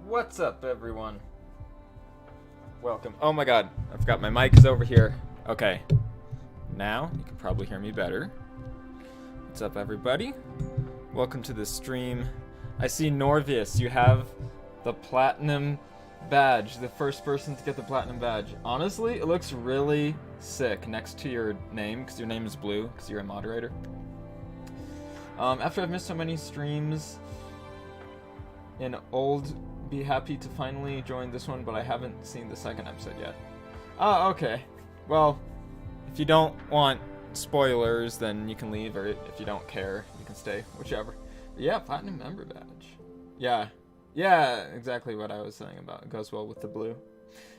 What's up, everyone? Welcome. Oh my god, I forgot my mic is over here. Okay. Now, you can probably hear me better. What's up, everybody? Welcome to the stream. I see Norvious, you have the platinum badge. The first person to get the platinum badge. Honestly, it looks really sick next to your name, because your name is blue, because you're a moderator. After I've missed so many streams in old, be happy to finally join this one, but I haven't seen the second episode yet. Oh, okay. Well, if you don't want spoilers, then you can leave, or if you don't care, you can stay, whichever. But yeah, platinum member badge. Yeah, exactly what I was saying about. It goes well with the blue.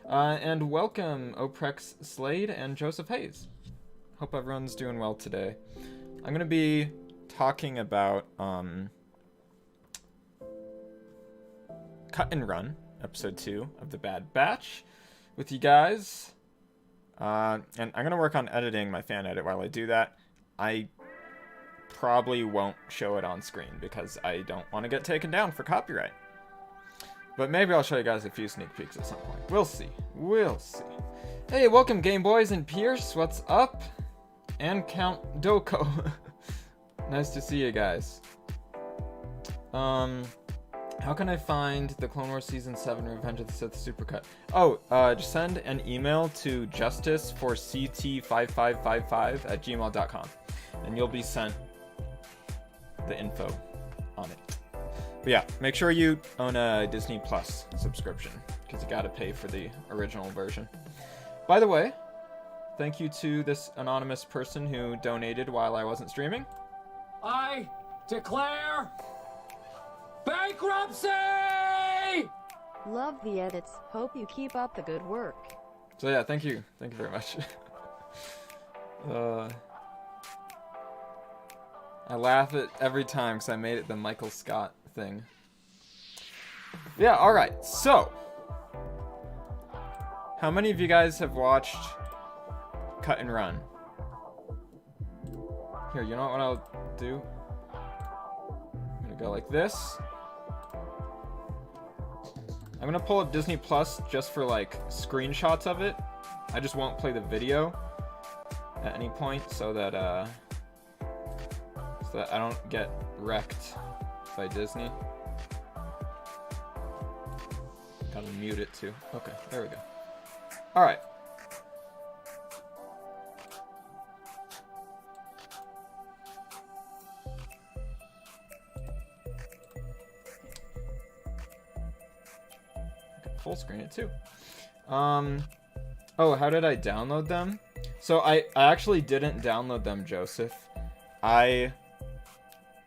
And welcome, Oprex Slade and Joseph Hayes. Hope everyone's doing well today. I'm gonna be talking about Cut and Run, episode 2 of the Bad Batch with you guys. And I'm going to work on editing my fan edit while I do that. I probably won't show it on screen because I don't want to get taken down for copyright. But maybe I'll show you guys a few sneak peeks at some point. We'll see. We'll see. Hey, welcome Game Boys and Pierce. What's up? And Count Doko. Nice to see you guys. How can I find the Clone Wars Season 7 Revenge of the Sith Supercut? Oh, just send an email to justiceforct5555@gmail.com and you'll be sent the info on it. But yeah, make sure you own a Disney Plus subscription because you gotta pay for the original version. By the way, thank you to this anonymous person who donated while I wasn't streaming. I declare bankruptcy! Love the edits. Hope you keep up the good work. So yeah, thank you. Thank you very much. I laugh at every time because I made it the Michael Scott thing. Yeah, alright. So, how many of you guys have watched Cut and Run? Here, you know what I'll do? I'm gonna go like this. I'm gonna pull up Disney Plus just for like screenshots of it. I just won't play the video at any point so that I don't get wrecked by Disney. Gotta mute it too. Okay, there we go. Alright. Full screen it too. Oh, how did I download them? So I actually didn't download them, Joseph. I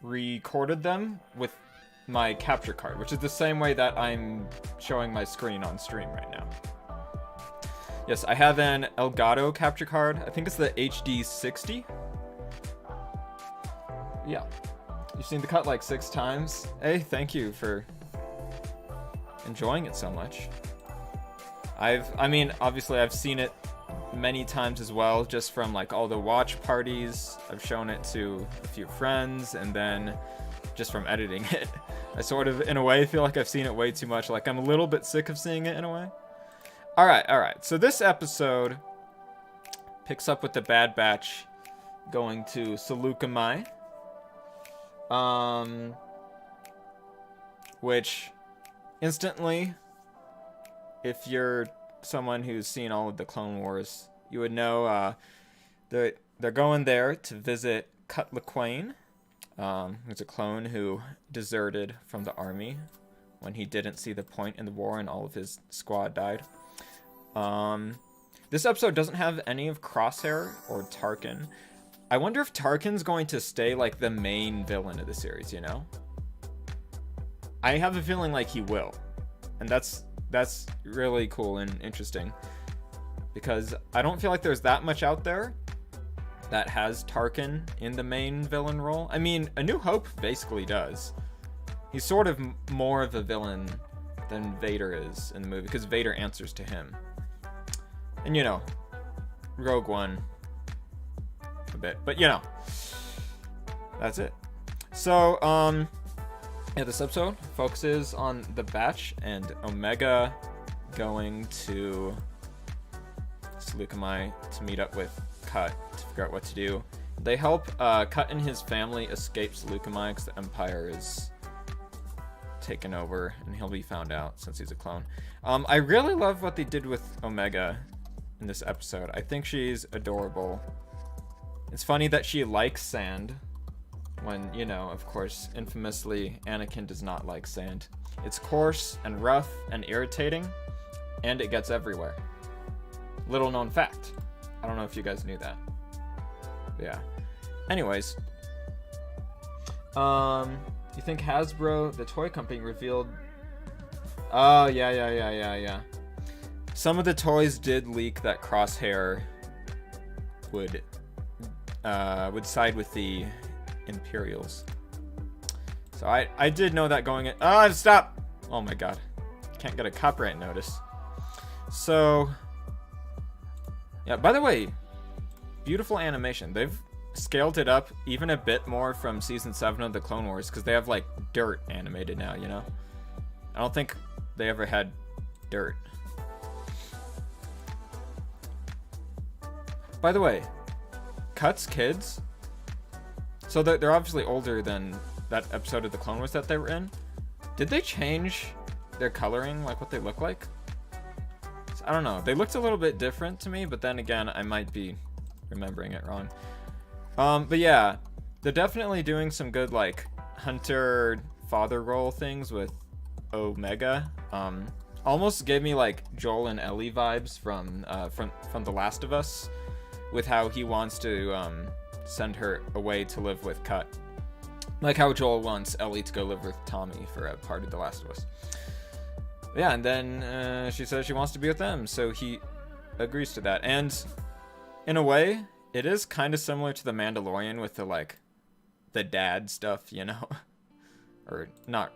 recorded them with my capture card, which is the same way that I'm showing my screen on stream right now. Yes, I have an Elgato capture card. I think it's the HD 60. Yeah. You've seen the cut like 6 times. Hey, thank you for enjoying it so much. I mean, obviously I've seen it many times as well, just from like all the watch parties. I've shown it to a few friends, and then just from editing it. I sort of, in a way, feel like I've seen it way too much. Like, I'm a little bit sick of seeing it in a way. Alright. So this episode picks up with the Bad Batch going to Saleucami. Which, instantly, if you're someone who's seen all of the Clone Wars, you would know they're going there to visit Cut Lawquane, who's a clone who deserted from the army when he didn't see the point in the war and all of his squad died. This episode doesn't have any of Crosshair or Tarkin. I wonder if Tarkin's going to stay like the main villain of the series, you know? I have a feeling like he will. And that's really cool and interesting. Because I don't feel like there's that much out there that has Tarkin in the main villain role. I mean, A New Hope basically does. He's sort of more of a villain than Vader is in the movie, because Vader answers to him. And you know, Rogue One a bit. But you know, that's it. So, Yeah, this episode focuses on the Batch and Omega going to Seleucami to meet up with Cut to figure out what to do. They help Cut and his family escape Seleucami because the Empire is taken over and he'll be found out since he's a clone. I really love what they did with Omega in this episode. I think she's adorable. It's funny that she likes sand when, you know, of course, infamously, Anakin does not like sand. It's coarse and rough and irritating, and it gets everywhere. Little known fact. I don't know if you guys knew that. Yeah. Anyways. You think Hasbro, the toy company, revealed... Oh, yeah. Some of the toys did leak that Crosshair would side with the Imperials. So I did know that going in. Oh, stop! Oh my god. Can't get a copyright notice. So, yeah, by the way, beautiful animation. They've scaled it up even a bit more from season 7 of the Clone Wars because they have like dirt animated now, you know? I don't think they ever had dirt. By the way, Cut's kids, so they're obviously older than that episode of the Clone Wars that they were in. Did they change their coloring, like what they look like? So, I don't know. They looked a little bit different to me, but then again, I might be remembering it wrong. But yeah, they're definitely doing some good like hunter father role things with Omega. Almost gave me like Joel and Ellie vibes from The Last of Us, with how he wants to send her away to live with Cut. Like how Joel wants Ellie to go live with Tommy for a part of The Last of Us. Yeah, and then she says she wants to be with them, so he agrees to that. And in a way, it is kind of similar to The Mandalorian with the like the dad stuff, you know? Or not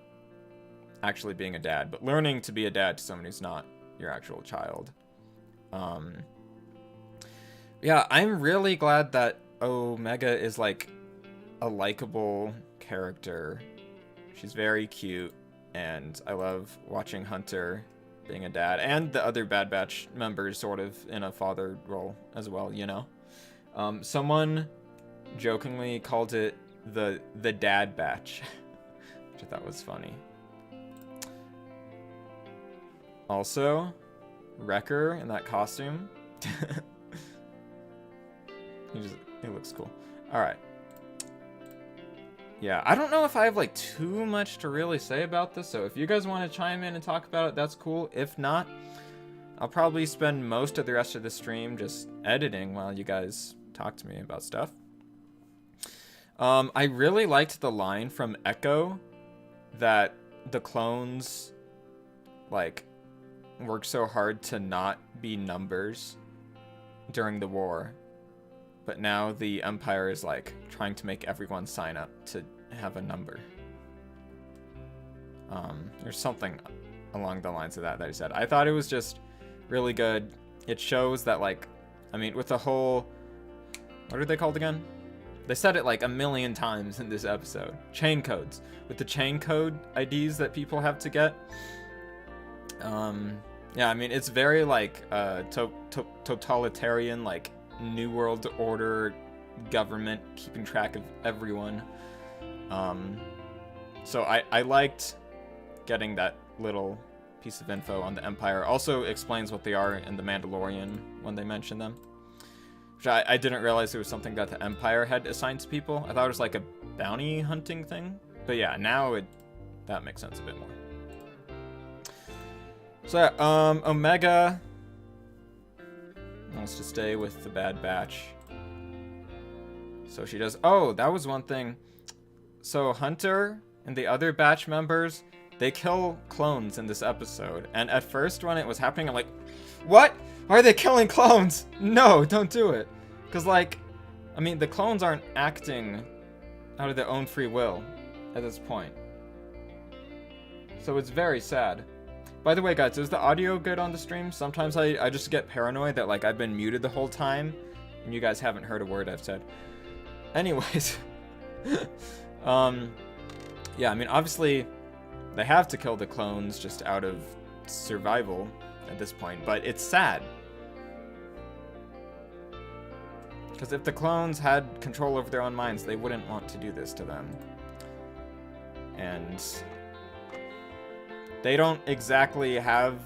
actually being a dad, but learning to be a dad to someone who's not your actual child. Yeah, I'm really glad that Omega is like a likable character. She's very cute, and I love watching Hunter being a dad, and the other Bad Batch members sort of in a father role as well, you know? Someone jokingly called it the Dad Batch, which I thought was funny. Also, Wrecker in that costume. He looks cool. Alright. Yeah, I don't know if I have like too much to really say about this, so if you guys want to chime in and talk about it, that's cool. If not, I'll probably spend most of the rest of the stream just editing while you guys talk to me about stuff. I really liked the line from Echo that the clones like worked so hard to not be numbers during the war, but now the Empire is like trying to make everyone sign up to have a number. There's something along the lines of that he said. I thought it was just really good. It shows that, like, I mean, with the whole, what are they called again? They said it like a million times in this episode. Chain codes. With the chain code IDs that people have to get. Yeah, I mean, it's very like totalitarian, like New World Order government keeping track of everyone. So I liked getting that little piece of info on the Empire. Also explains what they are in The Mandalorian when they mention them. Which I didn't realize it was something that the Empire had assigned to people. I thought it was like a bounty hunting thing. But yeah, now that makes sense a bit more. So yeah, Omega wants to stay with the Bad Batch. So she does. Oh, that was one thing. So Hunter and the other Batch members, they kill clones in this episode. And at first when it was happening, I'm like, what? Why are they killing clones? No, don't do it. Because, like, I mean, the clones aren't acting out of their own free will at this point. So it's very sad. By the way, guys, is the audio good on the stream? Sometimes I just get paranoid that, like, I've been muted the whole time and you guys haven't heard a word I've said. Anyways. Yeah, I mean, obviously, they have to kill the clones just out of survival at this point, but it's sad. Because if the clones had control over their own minds, they wouldn't want to do this to them. And they don't exactly have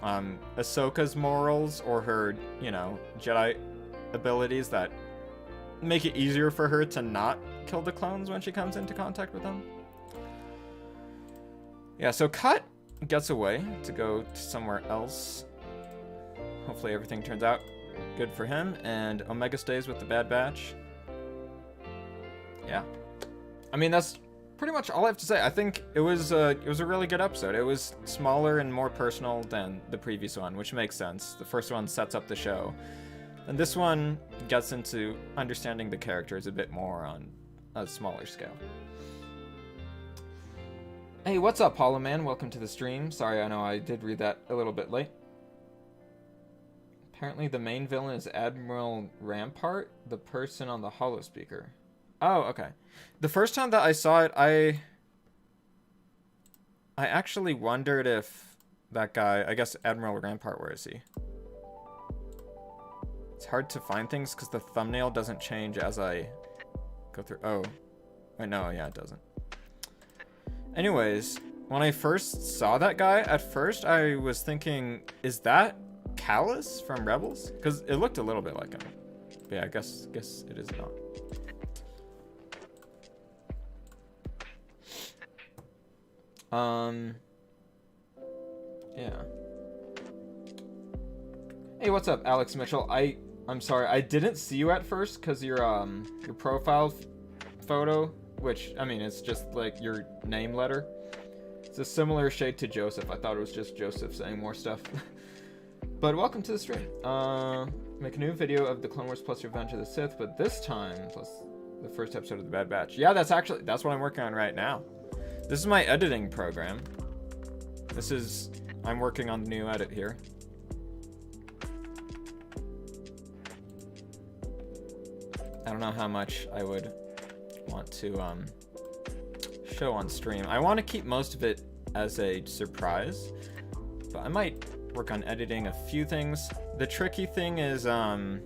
Ahsoka's morals or her, you know, Jedi abilities that make it easier for her to not kill the clones when she comes into contact with them. Yeah, so Cut gets away to go to somewhere else. Hopefully everything turns out good for him, and Omega stays with the Bad Batch. Yeah. I mean, that's pretty much all I have to say. I think it was a really good episode. It was smaller and more personal than the previous one, which makes sense. The first one sets up the show. And this one gets into understanding the characters a bit more on a smaller scale. Hey, what's up, Hollow Man? Welcome to the stream. Sorry, I know I did read that a little bit late. Apparently the main villain is Admiral Rampart, the person on the holo speaker. Oh, okay. The first time that I saw it, I actually wondered if that guy, I guess Admiral Rampart, where is he? It's hard to find things because the thumbnail doesn't change as I go through. Oh, wait, no, yeah, it doesn't. Anyways, when I first saw that guy, at first I was thinking, is that Callus from Rebels? Because it looked a little bit like him. But yeah, I guess it is not. Yeah. Hey, what's up, Alex Mitchell? I'm sorry, I didn't see you at first because your profile photo, which, I mean, it's just like your name letter. It's a similar shade to Joseph. I thought it was just Joseph saying more stuff. But welcome to the stream. Make a new video of the Clone Wars plus Revenge of the Sith, but this time plus the first episode of the Bad Batch. Yeah, that's what I'm working on right now. This is my editing program. I'm working on the new edit here. I don't know how much I would want to show on stream. I want to keep most of it as a surprise, but I might work on editing a few things. The tricky thing is I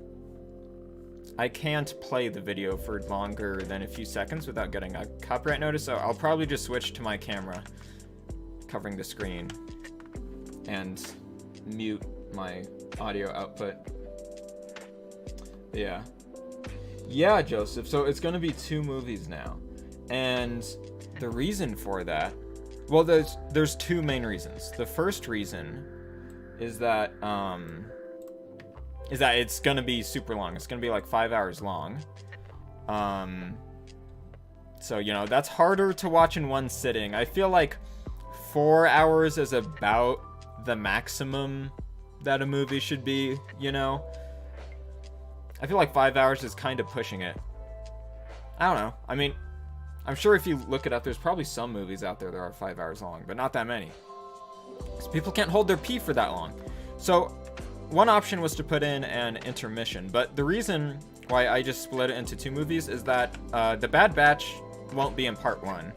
can't play the video for longer than a few seconds without getting a copyright notice, so I'll probably just switch to my camera covering the screen and mute my audio output. Yeah. Yeah, Joseph, so it's gonna be 2 movies now. And the reason for that, well, there's 2 main reasons. The first reason is that it's gonna be super long. It's gonna be like 5 hours long. So, you know, that's harder to watch in one sitting. I feel like 4 hours is about the maximum that a movie should be, you know? I feel like 5 hours is kind of pushing it. I don't know. I mean, I'm sure if you look it up, there's probably some movies out there that are 5 hours long, but not that many. Because people can't hold their pee for that long. So, one option was to put in an intermission, but the reason why I just split it into 2 movies is that the Bad Batch won't be in part 1,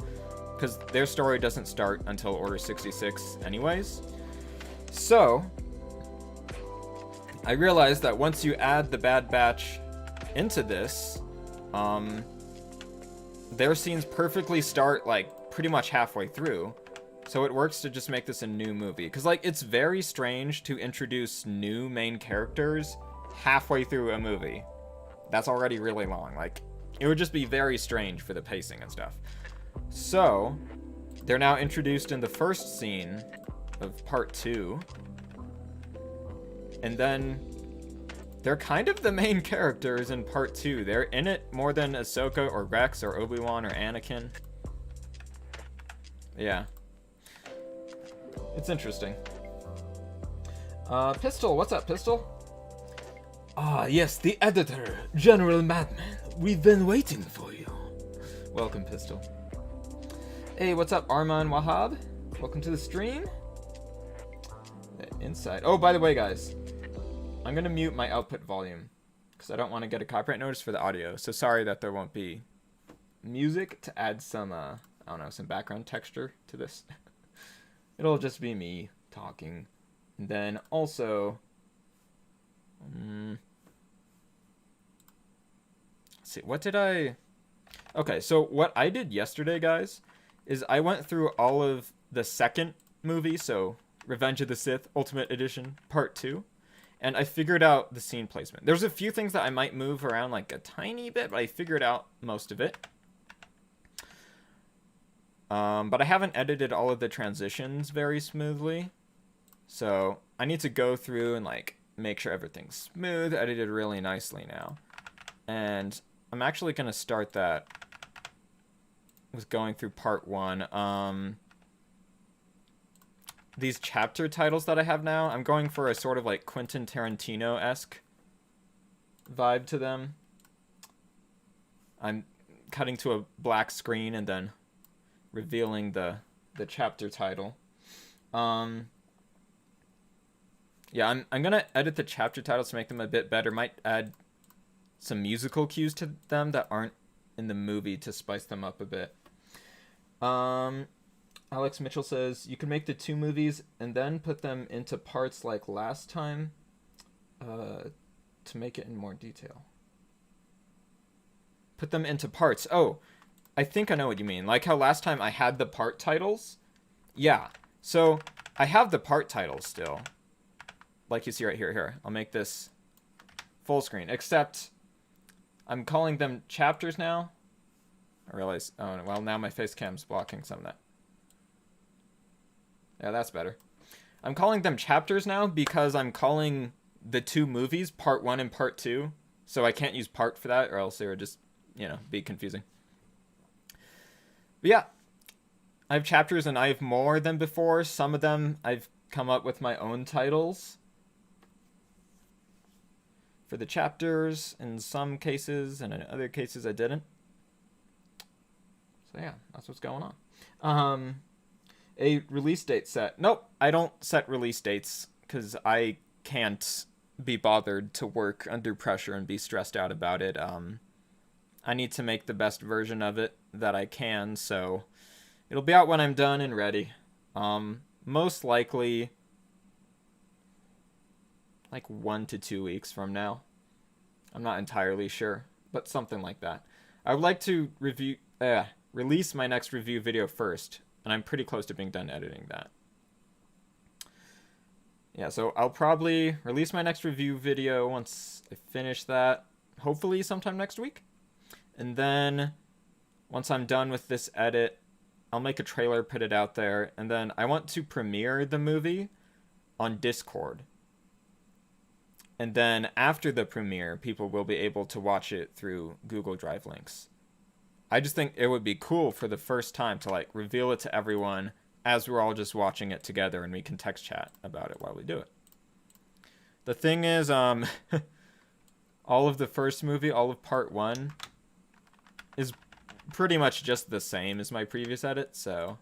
because their story doesn't start until Order 66 anyways. So, I realized that once you add the Bad Batch into this, their scenes perfectly start like pretty much halfway through. So it works to just make this a new movie. Because like it's very strange to introduce new main characters halfway through a movie. That's already really long. Like it would just be very strange for the pacing and stuff. So they're now introduced in the first scene of part 2. And then they're kind of the main characters in part 2. They're in it more than Ahsoka or Rex or Obi-Wan or Anakin. Yeah. It's interesting. Pistol, what's up, Pistol? Ah, yes, the editor, General Madman. We've been waiting for you. Welcome, Pistol. Hey, what's up, Arman Wahab? Welcome to the stream. Inside. Oh, by the way, guys. I'm going to mute my output volume because I don't want to get a copyright notice for the audio. So sorry that there won't be music to add some, I don't know, some background texture to this. It'll just be me talking. And then also, let's see, what did I... Okay, so what I did yesterday, guys, is I went through all of the second movie, so Revenge of the Sith Ultimate Edition Part 2, and I figured out the scene placement. There's a few things that I might move around like a tiny bit, but I figured out most of it. But I haven't edited all of the transitions very smoothly, so I need to go through and like make sure everything's smooth, edited really nicely now. And I'm actually going to start that with going through part 1. These chapter titles that I have now, I'm going for a sort of like Quentin Tarantino-esque vibe to them. I'm cutting to a black screen and then revealing the chapter title. Yeah, I'm gonna edit the chapter titles to make them a bit better. Might add some musical cues to them that aren't in the movie to spice them up a bit. Alex Mitchell says, you can make the 2 movies and then put them into parts like last time to make it in more detail. Put them into parts. Oh, I think I know what you mean. Like how last time I had the part titles? Yeah. So I have the part titles still. Like you see right here. Here, I'll make this full screen. Except I'm calling them chapters now. I realize, oh, well, now my face cam's blocking some of that. Yeah, that's better. I'm calling them chapters now because I'm calling the 2 movies Part 1 and Part 2. So I can't use part for that or else it would just, you know, be confusing. But yeah, I have chapters and I have more than before. Some of them I've come up with my own titles for the chapters in some cases, and in other cases I didn't. So yeah, that's what's going on. A release date set. Nope, I don't set release dates because I can't be bothered to work under pressure and be stressed out about it. I need to make the best version of it that I can, so it'll be out when I'm done and ready. Most likely like 1 to 2 weeks from now. I'm not entirely sure, but something like that. I would like to release my next review video first, and I'm pretty close to being done editing that. Yeah, so I'll probably release my next review video once I finish that, hopefully sometime next week. And then once I'm done with this edit, I'll make a trailer, put it out there, and then I want to premiere the movie on Discord. And then after the premiere, people will be able to watch it through Google Drive links. I just think it would be cool for the first time to like reveal it to everyone as we're all just watching it together and we can text chat about it while we do it. The thing is, all of the first movie, all of part 1, is pretty much just the same as my previous edit, so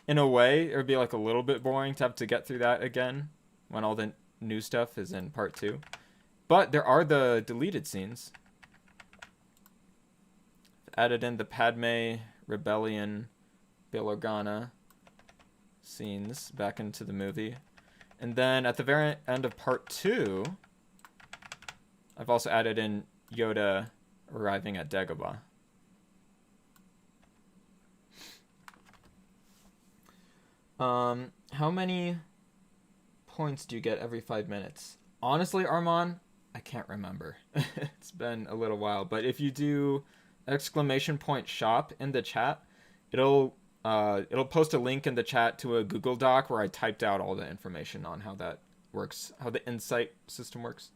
in a way, it would be like a little bit boring to have to get through that again when all the new stuff is in part 2. But there are the deleted scenes. Added in the Padme Rebellion Bail Organa scenes back into the movie. And then at the very end of part 2, I've also added in Yoda arriving at Dagobah. How many points do you get every 5 minutes? Honestly, Armand, I can't remember. It's been a little while, but if you do !shop in the chat, it'll post a link in the chat to a Google Doc where I typed out all the information on how that works, how the insight system works.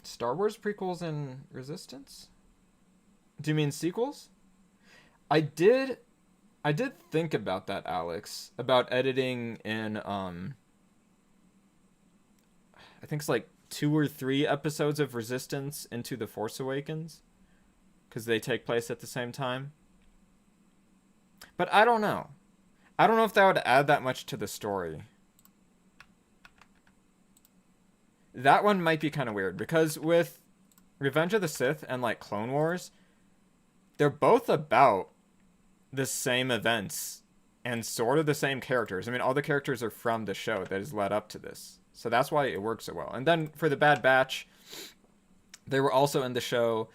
Star Wars prequels and Resistance? Do you mean sequels? I did think about that, Alex, about editing in I think it's like 2 or 3 episodes of Resistance into The Force Awakens, because they take place at the same time. But I don't know. I don't know if that would add that much to the story. That one might be kind of weird, because with Revenge of the Sith and like Clone Wars, they're both about the same events and sort of the same characters. I mean, all the characters are from the show that has led up to this. So that's why it works so well. And then for the Bad Batch, they were also in the show,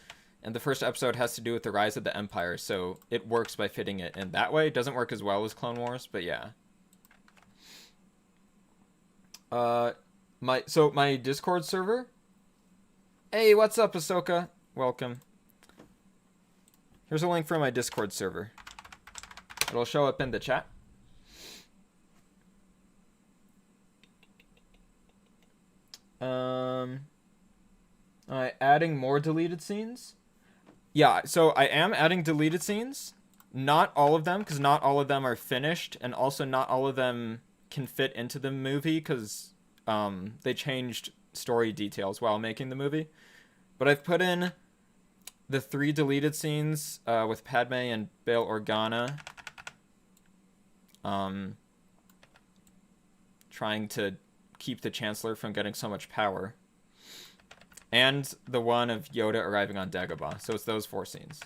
and the first episode has to do with the rise of the Empire, so it works by fitting it in that way. It doesn't work as well as Clone Wars, but yeah. My Discord server. Hey, what's up, Ahsoka? Welcome. Here's a link for my Discord server. It'll show up in the chat. Alright, adding more deleted scenes. Yeah, so I am adding deleted scenes. Not all of them, because not all of them are finished, and also not all of them can fit into the movie, because they changed story details while making the movie. But I've put in the 3 deleted scenes with Padme and Bail Organa. Trying to keep the Chancellor from getting so much power. And the one of Yoda arriving on Dagobah. So it's those 4 scenes.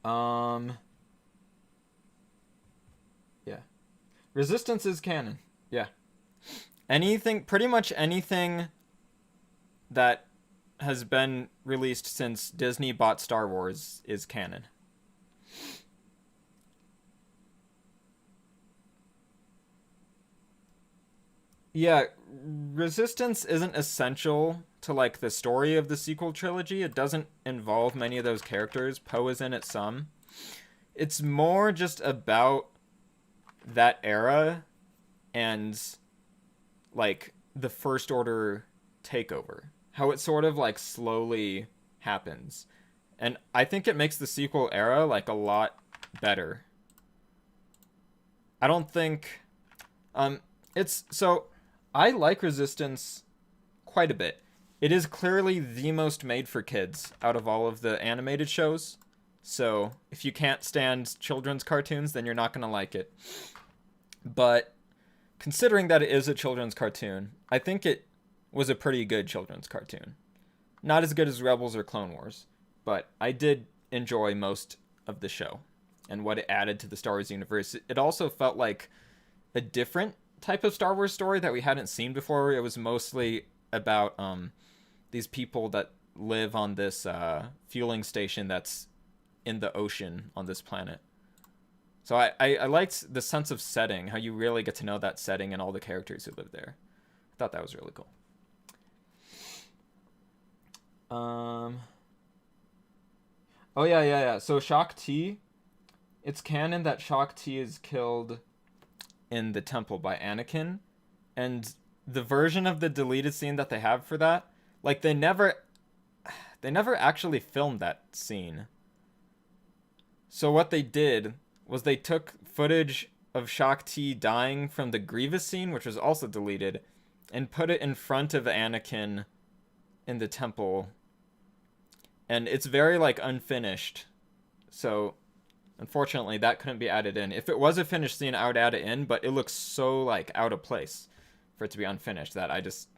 Yeah. Resistance is canon. Yeah. Anything, pretty much anything that has been released since Disney bought Star Wars is canon. Yeah, Resistance isn't essential to, like, the story of the sequel trilogy. It doesn't involve many of those characters. Poe is in it some. It's more just about that era and, like, the First Order takeover. How it sort of, like, slowly happens. And I think it makes the sequel era, like, a lot better. I don't think... So, I like Resistance quite a bit. It is clearly the most made for kids out of all of the animated shows. So, if you can't stand children's cartoons, then you're not going to like it. But, considering that it is a children's cartoon, I think it was a pretty good children's cartoon. Not as good as Rebels or Clone Wars, but I did enjoy most of the show and what it added to the Star Wars universe. It also felt like a different type of Star Wars story that we hadn't seen before. It was mostly about these people that live on this fueling station that's in the ocean on this planet. So I liked the sense of setting, how you really get to know that setting and all the characters who live there. I thought that was really cool. Oh yeah. So Shaak Ti, it's canon that Shaak Ti is killed in the temple by Anakin, and the version of the deleted scene that they have for that, like, they never actually filmed that scene. So what they did was they took footage of Shaak Ti dying from the Grievous scene, which was also deleted, and put it in front of Anakin in the temple. And it's very, like, unfinished. So, unfortunately, that couldn't be added in. If it was a finished scene, I would add it in, but it looks so, like, out of place for it to be unfinished that I just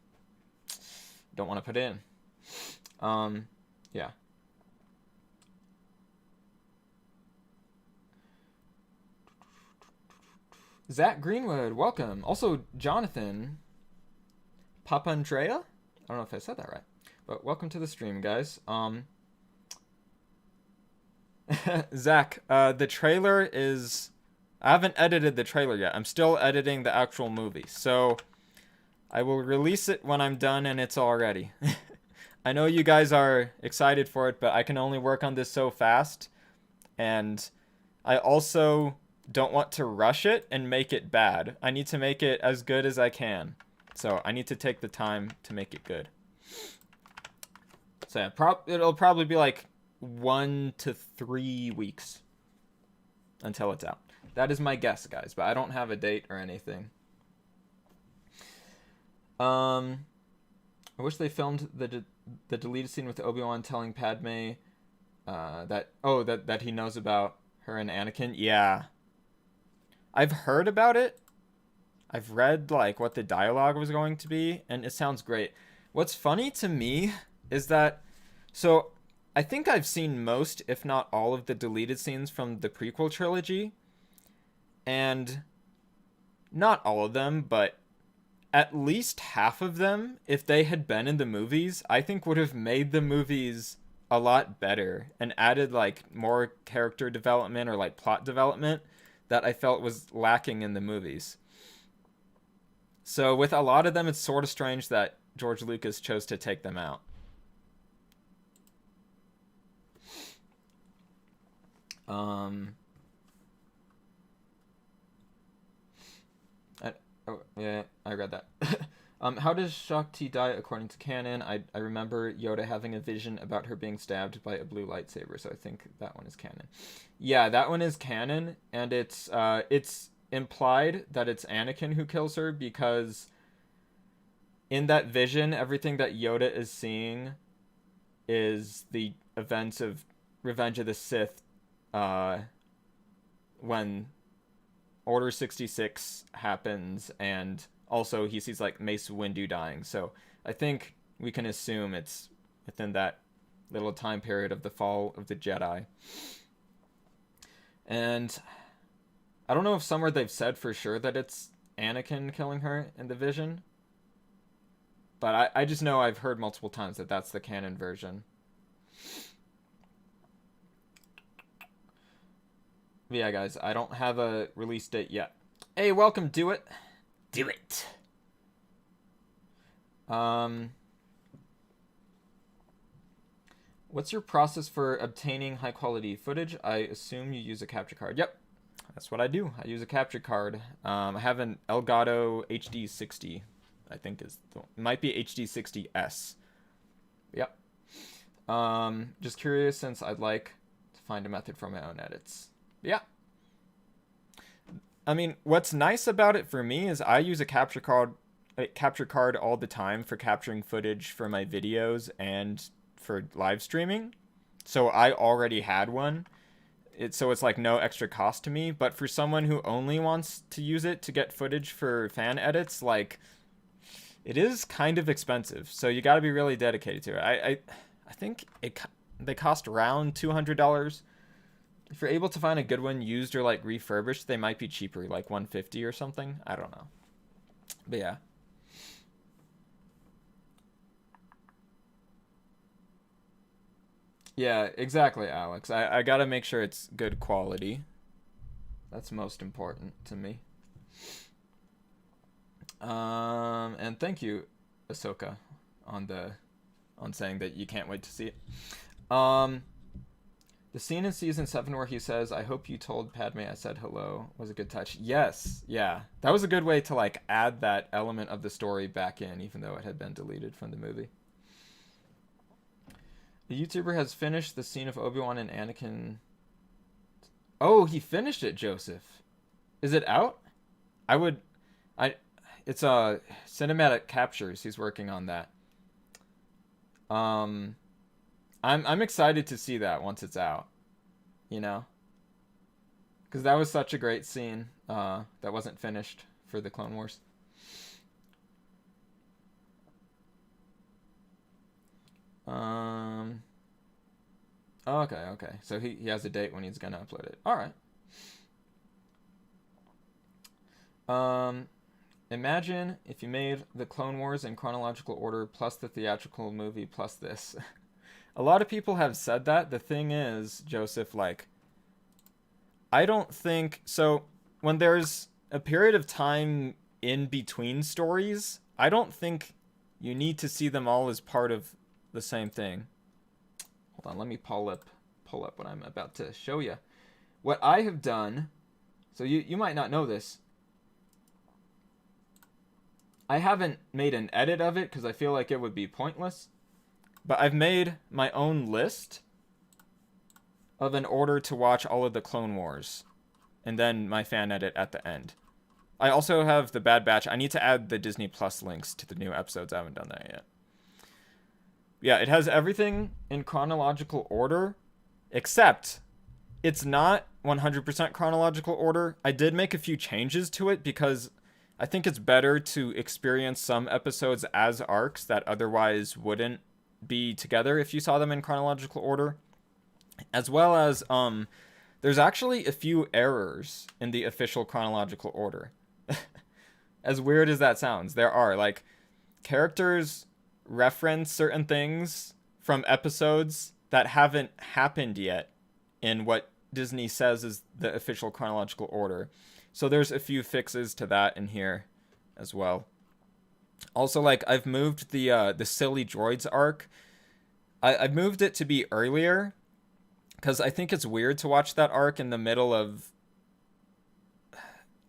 don't want to put it in. Yeah. Zach Greenwood, welcome. Also, Jonathan Papandrea? I don't know if I said that right. But welcome to the stream, guys. Zach, the trailer is... I haven't edited the trailer yet. I'm still editing the actual movie. So, I will release it when I'm done and it's all ready. I know you guys are excited for it, but I can only work on this so fast. And I also don't want to rush it and make it bad. I need to make it as good as I can. So, I need to take the time to make it good. So, yeah, it'll probably be like 1 to 3 weeks until it's out. That is my guess, guys, but I don't have a date or anything. I wish they filmed the deleted scene with Obi-Wan telling Padme that he knows about her and Anakin. Yeah. I've heard about it. I've read like what the dialogue was going to be, and it sounds great. What's funny to me is that, so I think I've seen most, if not all, of the deleted scenes from the prequel trilogy, and not all of them, but at least half of them, if they had been in the movies, I think would have made the movies a lot better and added like more character development or like plot development that I felt was lacking in the movies. So with a lot of them, it's sort of strange that George Lucas chose to take them out. Yeah, I read that. How does Shakti die according to canon? I remember Yoda having a vision about her being stabbed by a blue lightsaber, so I think that one is canon. Yeah, that one is canon, and it's implied that it's Anakin who kills her, because in that vision, everything that Yoda is seeing is the events of Revenge of the Sith, when Order 66 happens, and also he sees like Mace Windu dying. So I think we can assume it's within that little time period of the fall of the Jedi. And I don't know if somewhere they've said for sure that it's Anakin killing her in the vision, but I just know I've heard multiple times that that's the canon version. But yeah, guys, I don't have a release date yet. Hey, welcome, Do It. Do it. What's your process for obtaining high quality footage? I assume you use a capture card. Yep, that's what I do. I use a capture card. I have an Elgato HD60, I think it might be HD60S. Yep. Just curious, since I'd like to find a method for my own edits. Yeah. I mean, what's nice about it for me is I use a capture card all the time for capturing footage for my videos and for live streaming. So I already had one. So it's like no extra cost to me. But for someone who only wants to use it to get footage for fan edits, like, it is kind of expensive. So you got to be really dedicated to it. I think they cost around $200. If you're able to find a good one used or like refurbished, they might be cheaper, like $150 or something. I don't know. But yeah. Yeah, exactly, Alex. I gotta make sure it's good quality. That's most important to me. And thank you, Ahsoka, on saying that you can't wait to see it. The scene in season 7 where he says, "I hope you told Padme I said hello," was a good touch. Yes, yeah. That was a good way to like add that element of the story back in, even though it had been deleted from the movie. The YouTuber has finished the scene of Obi-Wan and Anakin. Oh, he finished it, Joseph. Is it out? It's cinematic captures. He's working on that. I'm excited to see that once it's out, you know, because that was such a great scene that wasn't finished for the Clone Wars. Okay. So he has a date when he's gonna upload it. All right. Imagine if you made the Clone Wars in chronological order plus the theatrical movie plus this. A lot of people have said that. The thing is, Joseph, like, I don't think... So, when there's a period of time in between stories, I don't think you need to see them all as part of the same thing. Hold on, let me pull up what I'm about to show you. What I have done... So, you might not know this. I haven't made an edit of it because I feel like it would be pointless. But I've made my own list of an order to watch all of the Clone Wars. And then my fan edit at the end. I also have the Bad Batch. I need to add the Disney Plus links to the new episodes. I haven't done that yet. Yeah, it has everything in chronological order. Except, it's not 100% chronological order. I did make a few changes to it because I think it's better to experience some episodes as arcs that otherwise wouldn't be together if you saw them in chronological order. As well as, there's actually a few errors in the official chronological order. As weird as that sounds, there are. Like, characters reference certain things from episodes that haven't happened yet in what Disney says is the official chronological order. So there's a few fixes to that in here as well. Also, like, I've moved the Silly Droids arc. I've moved it to be earlier, because I think it's weird to watch that arc in the middle of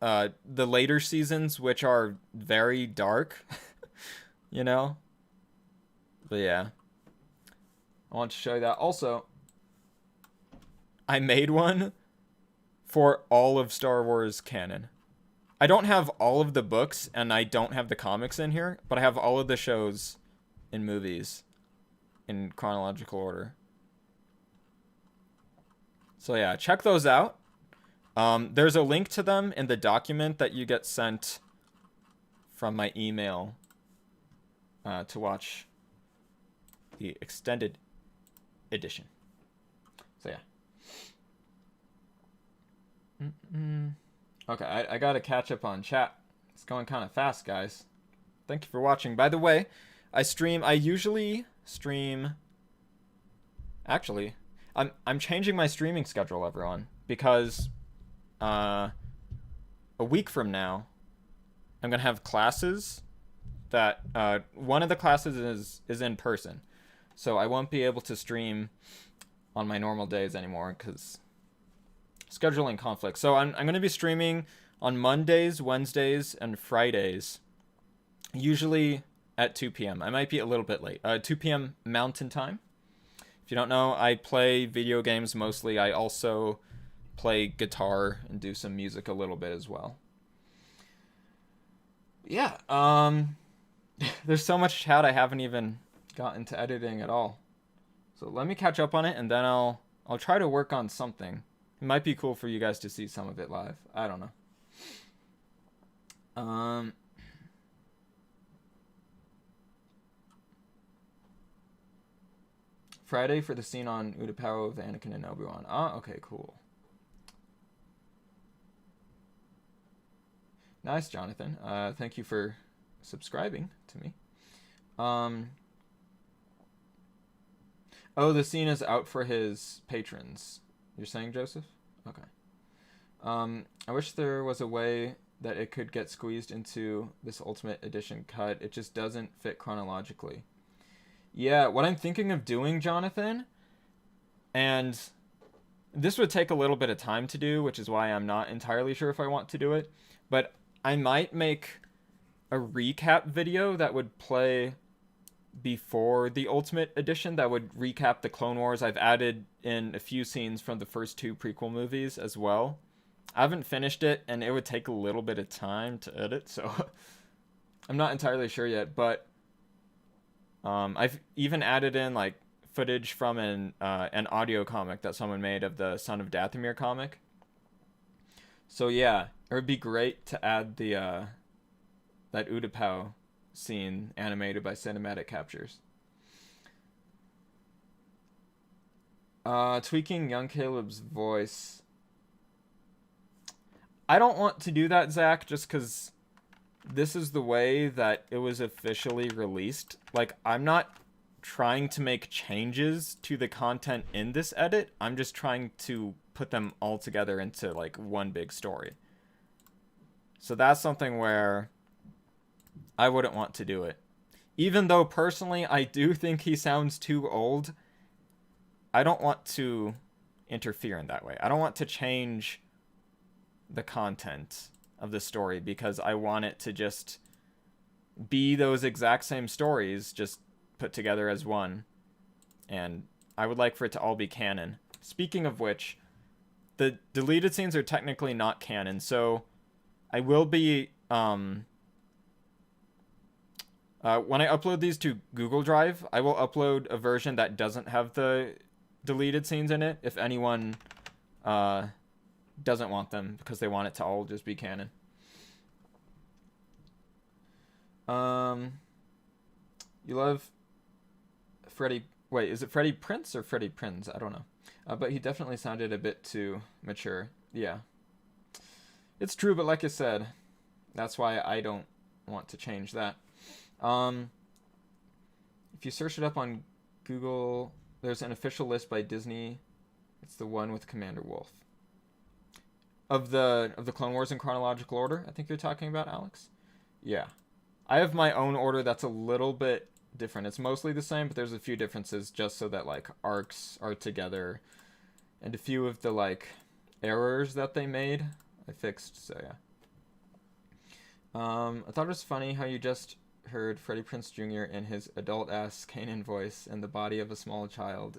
the later seasons, which are very dark, you know? But yeah. I want to show you that. Also, I made one for all of Star Wars canon. I don't have all of the books, and I don't have the comics in here, but I have all of the shows and movies in chronological order. So yeah, check those out. There's a link to them in the document that you get sent from my email to watch the extended edition. So yeah. Okay, I gotta catch up on chat. It's going kind of fast, guys. Thank you for watching. By the way, I usually stream... Actually, I'm changing my streaming schedule, everyone, because a week from now, I'm gonna have classes that one of the classes is in person, so I won't be able to stream on my normal days anymore because scheduling conflict. So I'm gonna be streaming on Mondays, Wednesdays, and Fridays, usually at 2 p.m. I might be a little bit late. 2 p.m. Mountain Time. If you don't know, I play video games mostly. I also play guitar and do some music a little bit as well. Yeah, there's so much chat I haven't even gotten to editing at all. So let me catch up on it, and then I'll try to work on something. It might be cool for you guys to see some of it live. I don't know. Friday for the scene on Utapau of Anakin and Obi-Wan. Ah, okay, cool. Nice, Jonathan. Thank you for subscribing to me. Oh, the scene is out for his patrons. You're saying, Joseph? Okay. I wish there was a way that it could get squeezed into this Ultimate Edition cut. It just doesn't fit chronologically. Yeah, what I'm thinking of doing, Jonathan, and this would take a little bit of time to do, which is why I'm not entirely sure if I want to do it, but I might make a recap video that would play before the Ultimate Edition that would recap the Clone Wars. I've added in a few scenes from the first two prequel movies as well. I haven't finished it, and it would take a little bit of time to edit, so I'm not entirely sure yet, but I've even added in like footage from an audio comic that someone made of the Son of Dathomir comic. So yeah, it would be great to add the that Utapau scene animated by Cinematic Captures. Tweaking young Caleb's voice. I don't want to do that, Zach, just because this is the way that it was officially released. Like, I'm not trying to make changes to the content in this edit. I'm just trying to put them all together into, like, one big story. So that's something where I wouldn't want to do it. Even though, personally, I do think he sounds too old, I don't want to interfere in that way. I don't want to change the content of the story because I want it to just be those exact same stories just put together as one, and I would like for it to all be canon. Speaking of which, the deleted scenes are technically not canon, so I will be when I upload these to Google Drive, I will upload a version that doesn't have the deleted scenes in it if anyone doesn't want them because they want it to all just be canon. You love Freddie... Wait, is it Freddie Prince or Freddie Prinz? I don't know. But he definitely sounded a bit too mature. Yeah. It's true, but like I said, that's why I don't want to change that. If you search it up on Google, there's an official list by Disney. It's the one with Commander Wolf. Of the Clone Wars in chronological order, I think you're talking about, Alex? Yeah. I have my own order that's a little bit different. It's mostly the same, but there's a few differences just so that, like, arcs are together. And a few of the, like, errors that they made, I fixed, so yeah. I thought it was funny how you just heard Freddie Prinze Jr. in his adult-ass Kanan voice in the body of a small child.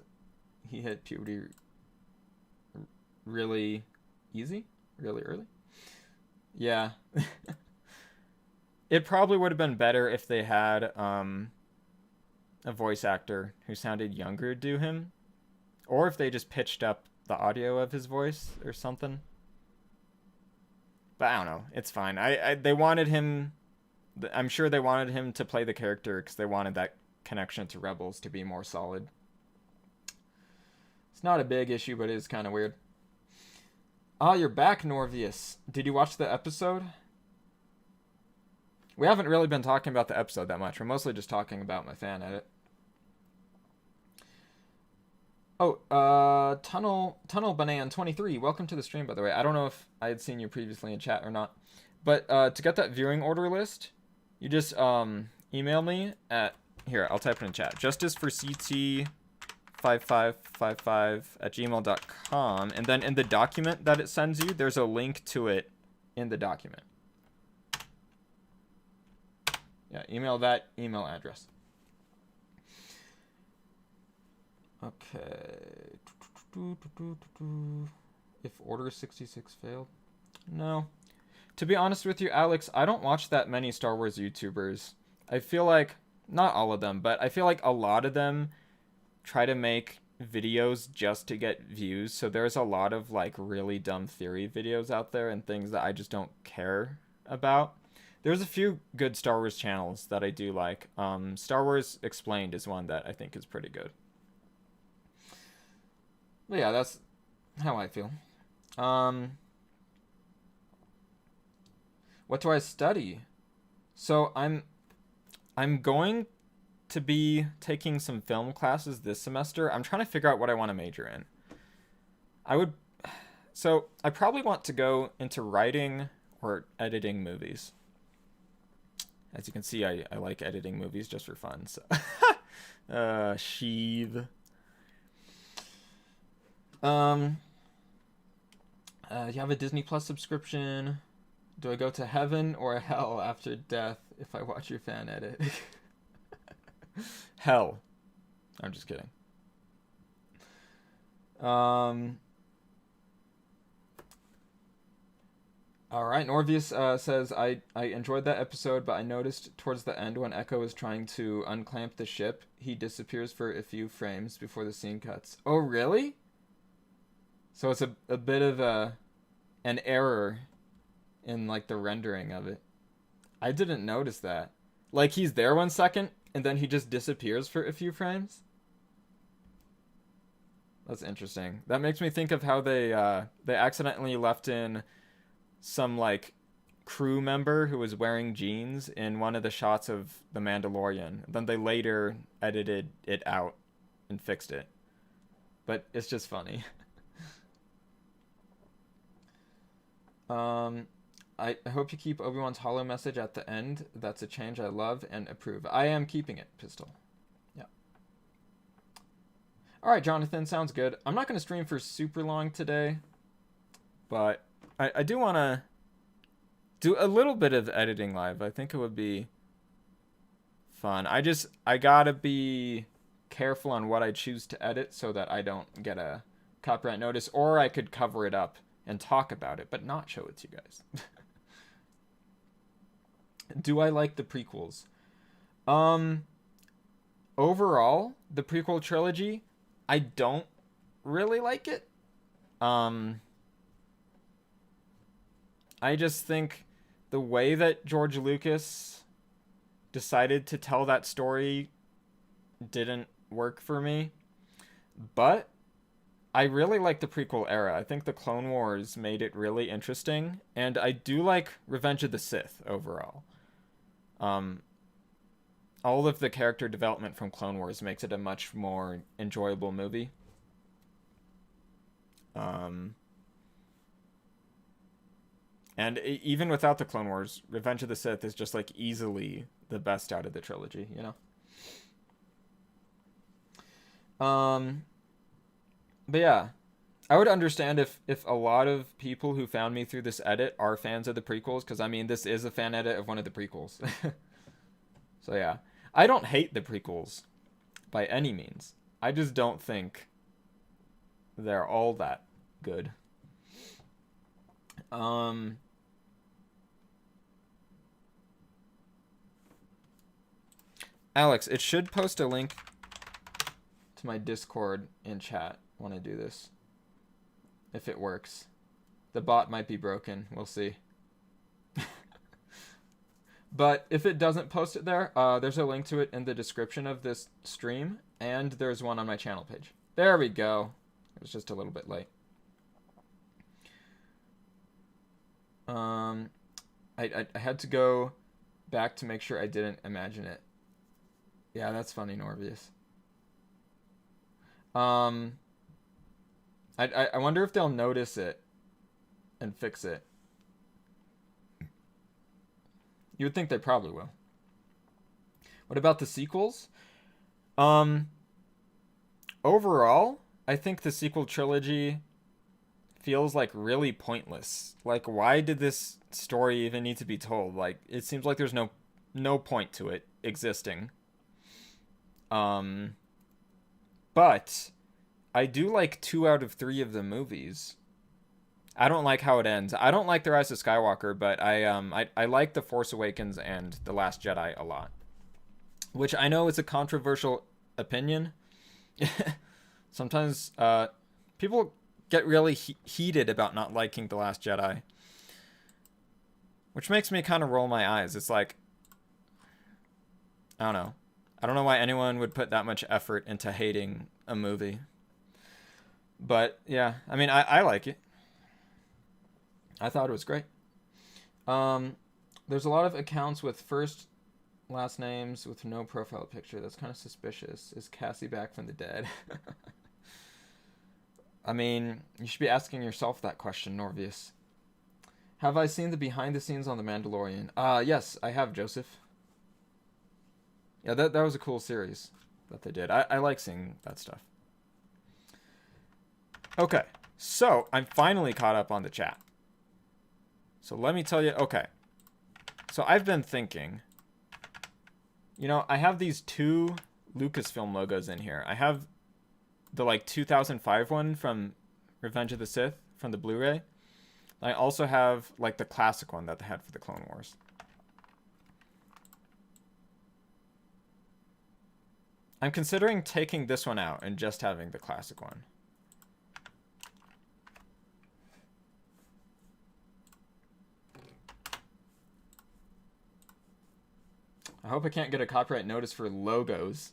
He hit puberty really easy? Really early? Yeah. It probably would have been better if they had a voice actor who sounded younger do him. Or if they just pitched up the audio of his voice or something. But I don't know. It's fine. They wanted him... I'm sure they wanted him to play the character because they wanted that connection to Rebels to be more solid. It's not a big issue, but it is kind of weird. Ah, you're back, Norvious. Did you watch the episode? We haven't really been talking about the episode that much. We're mostly just talking about my fan edit. Oh, Tunnel Banan 23. Welcome to the stream, by the way. I don't know if I had seen you previously in chat or not. But to get that viewing order list, you just email me at... Here, I'll type it in chat. justiceforct5555@gmail.com. And then in the document that it sends you, there's a link to it in the document. Yeah, email that email address. Okay. If Order 66 failed? No. To be honest with you, Alex, I don't watch that many Star Wars YouTubers. I feel like, not all of them, but I feel like a lot of them try to make videos just to get views. So there's a lot of like really dumb theory videos out there and things that I just don't care about. There's a few good Star Wars channels that I do like. Star Wars Explained is one that I think is pretty good. But yeah, that's how I feel. What do I study? So I'm going to be taking some film classes this semester. I'm trying to figure out what I want to major in. So I probably want to go into writing or editing movies. As you can see, I like editing movies just for fun. So, Sheev. You have a Disney Plus subscription. Do I go to heaven or hell after death if I watch your fan edit? Hell. I'm just kidding. Alright, Norvious says, I enjoyed that episode, but I noticed towards the end when Echo is trying to unclamp the ship, he disappears for a few frames before the scene cuts. Oh, really? So it's a bit of an error in, like, the rendering of it. I didn't notice that. Like, he's there 1 second, and then he just disappears for a few frames? That's interesting. That makes me think of how they accidentally left in some, like, crew member who was wearing jeans in one of the shots of The Mandalorian. Then they later edited it out and fixed it. But it's just funny. I hope you keep Obi-Wan's hollow message at the end. That's a change I love and approve. I am keeping it, Pistol. Yeah. Alright, Jonathan, sounds good. I'm not going to stream for super long today, but I do want to do a little bit of editing live. I think it would be fun. I gotta be careful on what I choose to edit so that I don't get a copyright notice, or I could cover it up and talk about it, but not show it to you guys. Do I like the prequels? Overall, the prequel trilogy, I don't really like it. I just think the way that George Lucas decided to tell that story didn't work for me. But I really like the prequel era. I think the Clone Wars made it really interesting, and I do like Revenge of the Sith overall. All of the character development from Clone Wars makes it a much more enjoyable movie. And even without the Clone Wars, Revenge of the Sith is just like easily the best out of the trilogy, you know? But yeah, I would understand if a lot of people who found me through this edit are fans of the prequels, because I mean, this is a fan edit of one of the prequels. So yeah, I don't hate the prequels by any means. I just don't think they're all that good. Alex, it should post a link to my Discord in chat when I do this. If it works. The bot might be broken. We'll see. But if it doesn't post it there, there's a link to it in the description of this stream, and there's one on my channel page. There we go. It was just a little bit late. I had to go back to make sure I didn't imagine it. Yeah, that's funny, Norvious. I wonder if they'll notice it and fix it. You would think they probably will. What about the sequels? Overall, I think the sequel trilogy feels like really pointless. Like, why did this story even need to be told? Like, it seems like there's no point to it existing. But I do like 2 out of 3 of the movies. I don't like how it ends. I don't like The Rise of Skywalker, but I like The Force Awakens and The Last Jedi a lot. Which I know is a controversial opinion. Sometimes people get really heated about not liking The Last Jedi. Which makes me kind of roll my eyes. It's like, I don't know. I don't know why anyone would put that much effort into hating a movie. But yeah, I mean, I like it. I thought it was great. There's a lot of accounts with first, last names with no profile picture. That's kind of suspicious. Is Cassie back from the dead? I mean, you should be asking yourself that question, Norvious. Have I seen the behind the scenes on The Mandalorian? Yes, I have, Joseph. Yeah, that was a cool series that they did. I like seeing that stuff. Okay, so I'm finally caught up on the chat. So let me tell you, okay. So I've been thinking, you know, I have these 2 Lucasfilm logos in here. I have the like 2005 one from Revenge of the Sith from the Blu-ray. I also have like the classic one that they had for the Clone Wars. I'm considering taking this one out and just having the classic one. I hope I can't get a copyright notice for logos.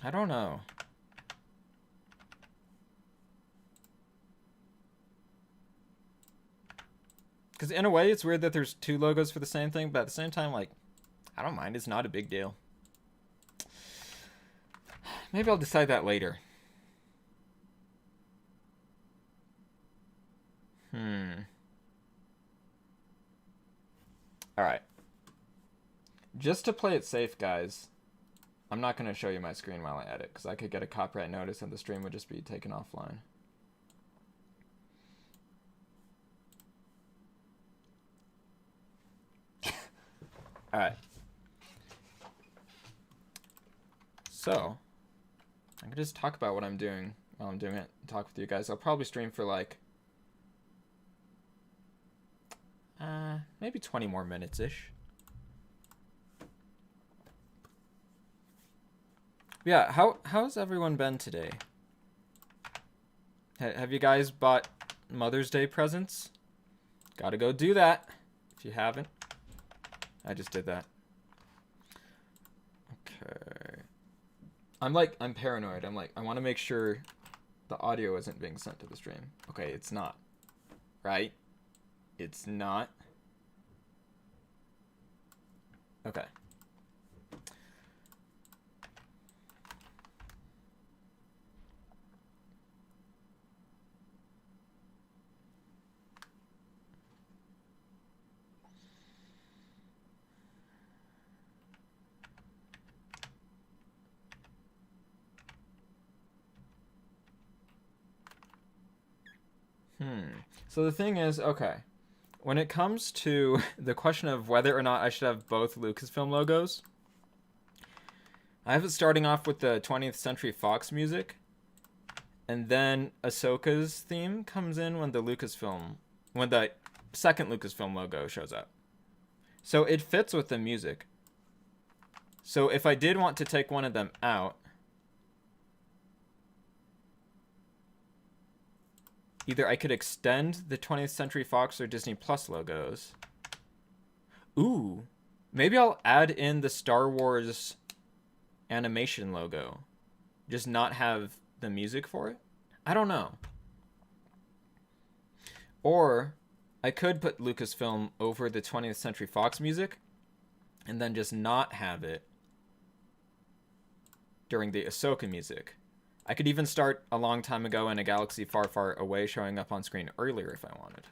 I don't know. Because in a way, it's weird that there's 2 logos for the same thing, but at the same time, like, I don't mind. It's not a big deal. Maybe I'll decide that later. Alright. Just to play it safe, guys, I'm not going to show you my screen while I edit, because I could get a copyright notice and the stream would just be taken offline. Alright. So, I can just talk about what I'm doing while I'm doing it. Talk with you guys. I'll probably stream for like maybe 20 more minutes-ish. Yeah, how's everyone been today? Have you guys bought Mother's Day presents? Gotta go do that if you haven't. I just did that. Okay. I'm paranoid. I want to make sure the audio isn't being sent to the stream. Okay, it's not. Right? It's not. Okay. So the thing is, okay, when it comes to the question of whether or not I should have both Lucasfilm logos, I have it starting off with the 20th Century Fox music, and then Ahsoka's theme comes in when the second Lucasfilm logo shows up. So it fits with the music. So if I did want to take one of them out, either I could extend the 20th Century Fox or Disney Plus logos. Ooh, maybe I'll add in the Star Wars animation logo. Just not have the music for it? I don't know. Or I could put Lucasfilm over the 20th Century Fox music and then just not have it during the Ahsoka music. I could even start a long time ago in a galaxy far, far away, showing up on screen earlier if I wanted.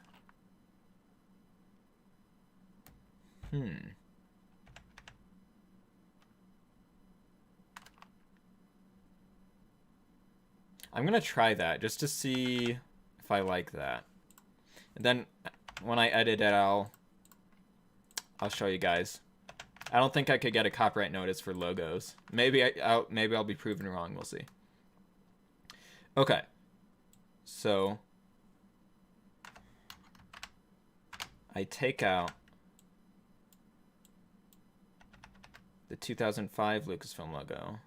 I'm gonna try that just to see if I like that. And then when I edit it, I'll show you guys. I don't think I could get a copyright notice for logos. Maybe I'll be proven wrong. We'll see. Okay, so I take out the 2005 Lucasfilm logo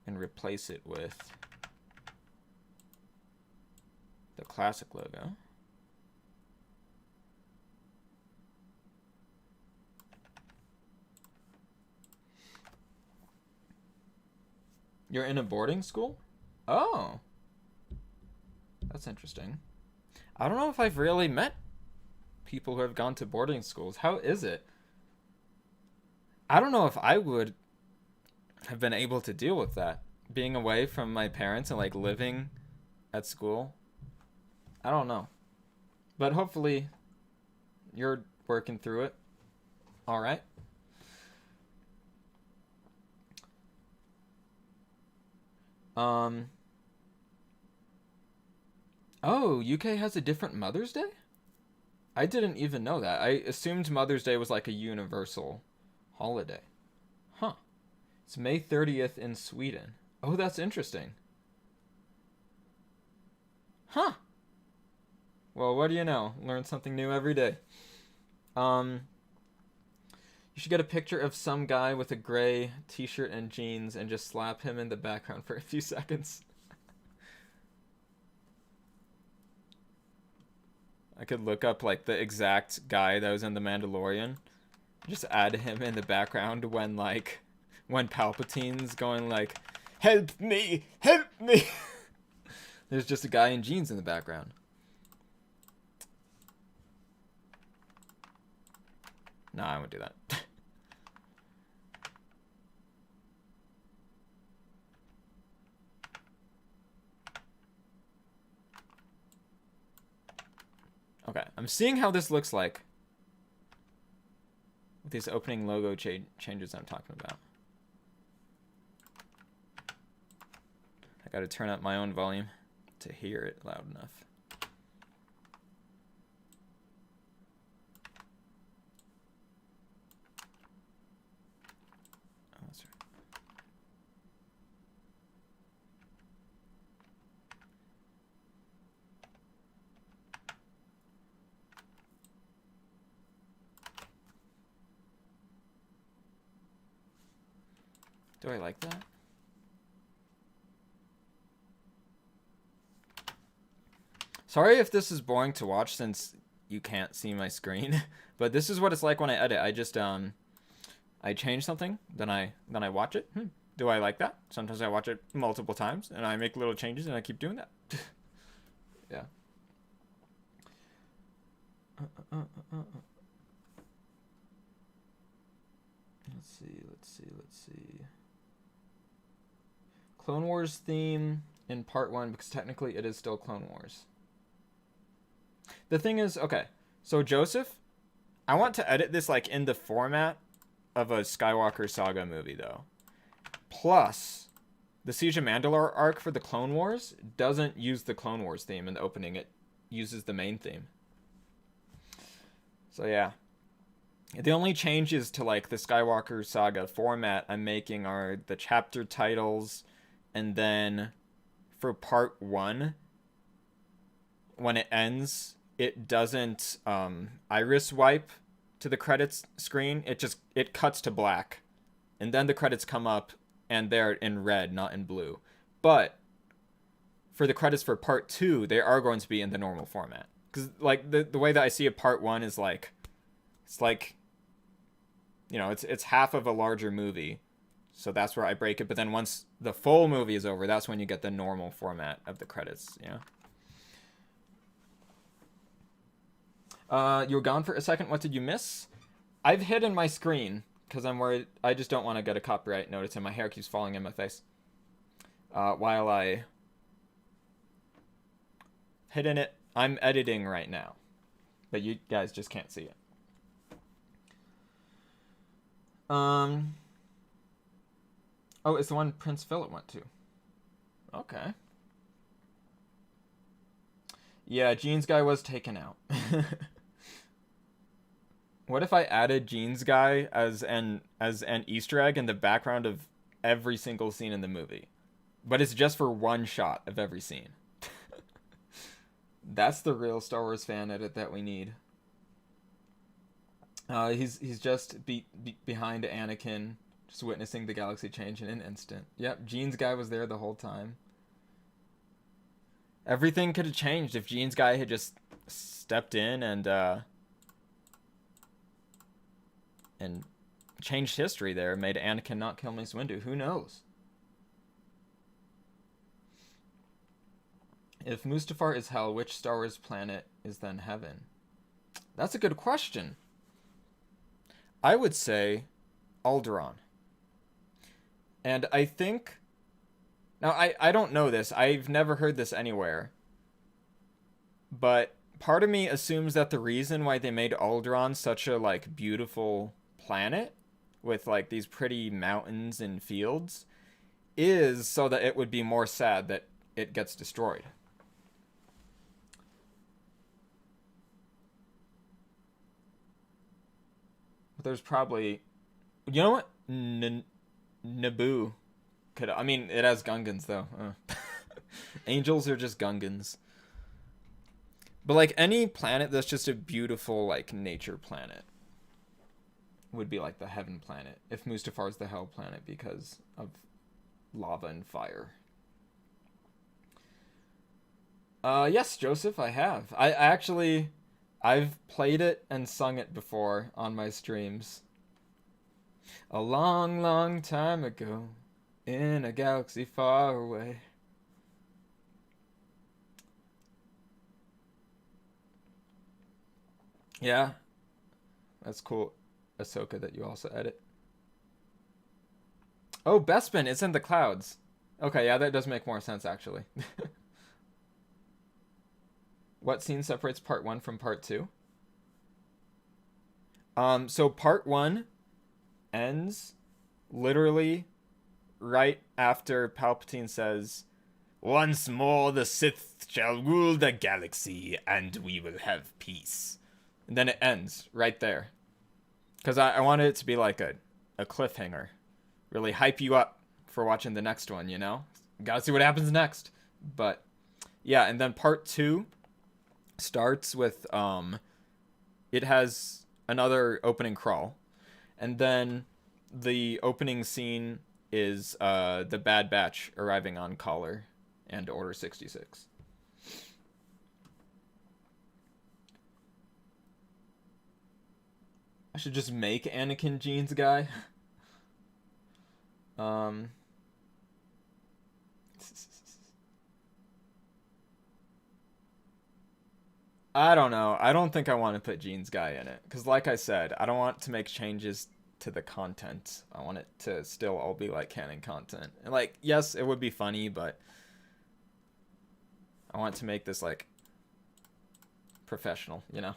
and replace it with the classic logo. You're in a boarding school? Oh. That's interesting. I don't know if I've really met people who have gone to boarding schools. How is it? I don't know if I would have been able to deal with that. Being away from my parents and like living at school. I don't know. But hopefully you're working through it. All right. Oh, UK has a different Mother's Day? I didn't even know that. I assumed Mother's Day was like a universal holiday. Huh. It's May 30th in Sweden. Oh, that's interesting. Huh. Well, what do you know? Learn something new every day. You should get a picture of some guy with a gray t-shirt and jeans and just slap him in the background for a few seconds. I could look up like the exact guy that was in The Mandalorian. Just add him in the background when Palpatine's going like, "Help me! Help me!" There's just a guy in jeans in the background. No, I won't do that. Okay, I'm seeing how this looks like with these opening logo changes I'm talking about. I gotta turn up my own volume to hear it loud enough. Oh, that's right. Do I like that? Sorry if this is boring to watch since you can't see my screen, but this is what it's like when I edit. I just I change something, then I watch it. Do I like that? Sometimes I watch it multiple times and I make little changes and I keep doing that. Yeah. Let's see. Clone Wars theme in part 1, because technically it is still Clone Wars. The thing is, okay, so Joseph, I want to edit this like in the format of a Skywalker Saga movie though. Plus, the Siege of Mandalore arc for the Clone Wars doesn't use the Clone Wars theme in the opening. It uses the main theme. So yeah. The only changes to like the Skywalker Saga format I'm making are the chapter titles, and then for part 1, when it ends, it doesn't iris wipe to the credits screen. It cuts to black, and then the credits come up and they're in red, not in blue. But for the credits for part 2, they are going to be in the normal format, because like the way that I see it, part 1 is like, it's like, you know, it's half of a larger movie, so that's where I break it. But then once the full movie is over, that's when you get the normal format of the credits. You were gone for a second. What did you miss? I've hidden my screen because I'm worried. I just don't want to get a copyright notice and my hair keeps falling in my face while I hidden it. I'm editing right now, but you guys just can't see it. Oh, it's the one Prince Philip went to. Okay. Yeah, Jeans Guy was taken out. What if I added Jeans Guy as an Easter egg in the background of every single scene in the movie? But it's just for one shot of every scene. That's the real Star Wars fan edit that we need. He's just behind Anakin, just witnessing the galaxy change in an instant. Yep, Jeans Guy was there the whole time. Everything could have changed if Jeans Guy had just stepped in and changed history there, made Anakin not kill Mace Windu. Who knows? If Mustafar is hell, which Star Wars planet is then heaven? That's a good question. I would say Alderaan. And I think... Now, I don't know this. I've never heard this anywhere. But part of me assumes that the reason why they made Alderaan such a, like, beautiful planet with, like, these pretty mountains and fields is so that it would be more sad that it gets destroyed. There's probably, you know what, Naboo could, I mean, it has Gungans though. Angels are just Gungans. But like any planet that's just a beautiful like nature planet would be like the heaven planet, if Mustafar's the hell planet because of lava and fire. Yes, Joseph, I have. I've played it and sung it before on my streams. A long, long time ago, in a galaxy far away. Yeah. That's cool, Ahsoka, that you also edit. Oh, Bespin, it's in the clouds. Okay, yeah, that does make more sense, actually. What scene separates part 1 from part 2? So part 1 ends literally right after Palpatine says, "Once more the Sith shall rule the galaxy, and we will have peace." And then it ends right there. Because I wanted it to be like a cliffhanger. Really hype you up for watching the next one, you know? Gotta see what happens next. But, yeah, and then part 2 starts with it has another opening crawl, and then the opening scene is the Bad Batch arriving on Collar and Order 66. I should just make Anakin Jeans guy. I don't know. I don't think I want to put Jeans guy in it. Because like I said, I don't want to make changes to the content. I want it to still all be like canon content. And like, yes, it would be funny, but I want to make this like professional, you know?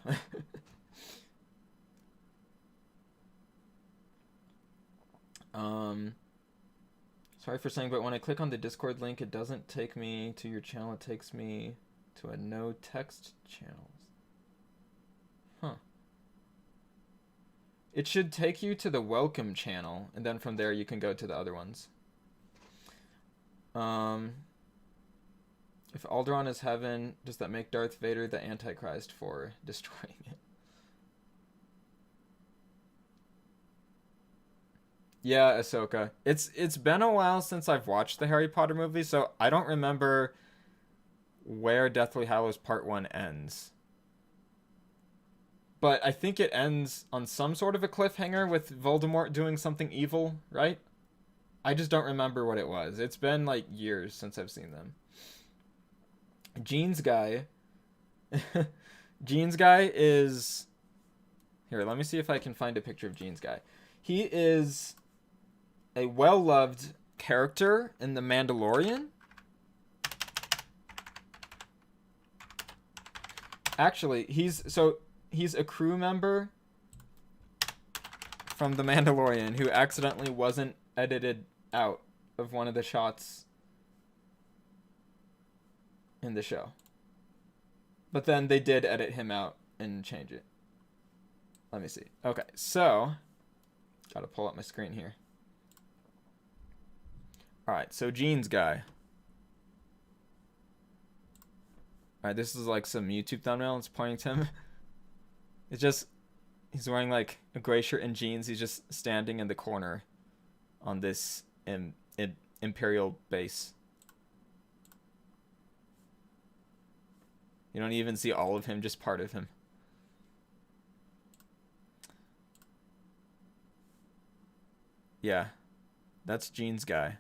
Sorry for saying, but when I click on the Discord link, it doesn't take me to your channel. It takes me to a no text channel. Huh. It should take you to the welcome channel, and then from there you can go to the other ones. If Alderaan is heaven, does that make Darth Vader the Antichrist for destroying it? Yeah, Ahsoka. It's been a while since I've watched the Harry Potter movie, so I don't remember where Deathly Hallows Part 1 ends. But I think it ends on some sort of a cliffhanger with Voldemort doing something evil, right? I just don't remember what it was. It's been like years since I've seen them. Jeans guy. Jeans guy is... Here, let me see if I can find a picture of Jeans guy. He is a well-loved character in The Mandalorian. Actually, he's a crew member from The Mandalorian who accidentally wasn't edited out of one of the shots in the show. But then they did edit him out and change it. Let me see. Okay, so gotta pull up my screen here. Alright, so Jeans guy. Alright, this is like some YouTube thumbnail. It's pointing to him. It's just, he's wearing like a gray shirt and jeans. He's just standing in the corner on this Imperial base. You don't even see all of him, just part of him. Yeah, that's Jeans guy.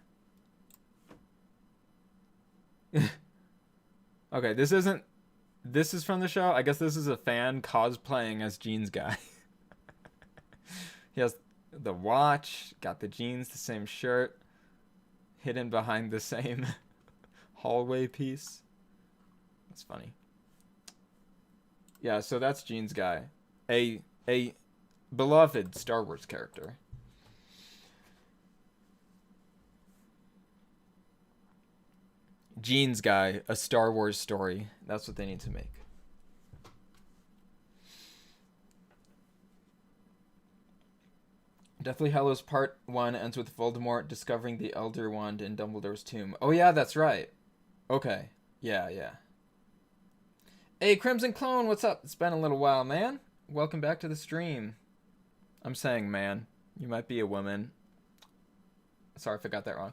Okay, this is from the show. I guess this is a fan cosplaying as Jeans guy. He has the watch, got the jeans, the same shirt, hidden behind the same hallway piece. That's funny. Yeah, so that's Jeans guy. A beloved Star Wars character. Jeans guy, a Star Wars story. That's what they need to make. Deathly Hallows Part 1 ends with Voldemort discovering the Elder Wand in Dumbledore's tomb. Oh yeah, that's right. Okay. Yeah. Hey, Crimson Clone, what's up? It's been a little while, man. Welcome back to the stream. I'm saying man. You might be a woman. Sorry if I got that wrong.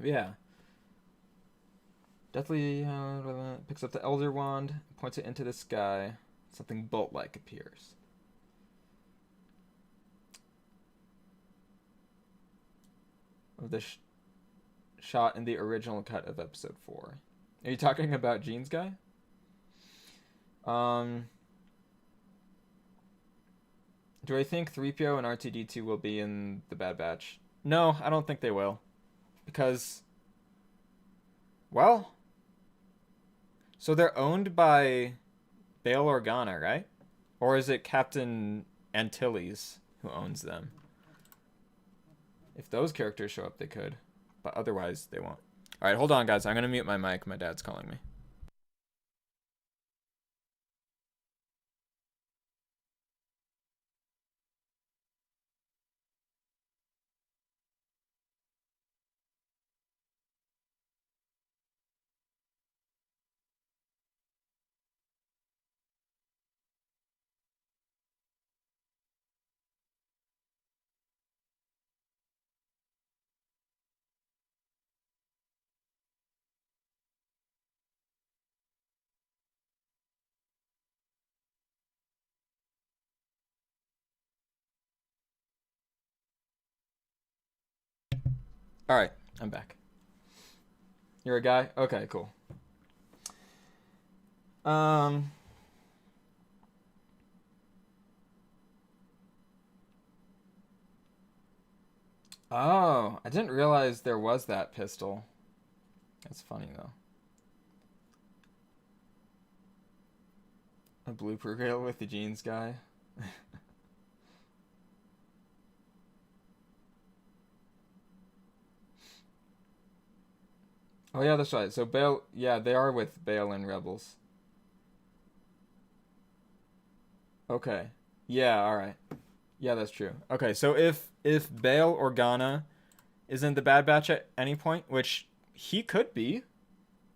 Yeah. Deathly picks up the Elder Wand, points it into the sky. Something bolt-like appears. Of the shot in the original cut of episode 4. Are you talking about Jeans guy? Do I think 3PO and R2-D2 will be in the Bad Batch? No, I don't think they will. Because, well, so they're owned by Bail Organa, right? Or is it Captain Antilles who owns them? If those characters show up, they could. But otherwise, they won't. Alright, hold on, guys. I'm going to mute my mic. My dad's calling me. Alright, I'm back. You're a guy? Okay, cool. Oh, I didn't realize there was that pistol. That's funny, though. A blooper reel with the jeans guy. Oh, yeah, that's right. So, Bale... Yeah, they are with Bale and Rebels. Okay. Yeah, alright. Yeah, that's true. Okay, so if Bail Organa is in the Bad Batch at any point, which he could be,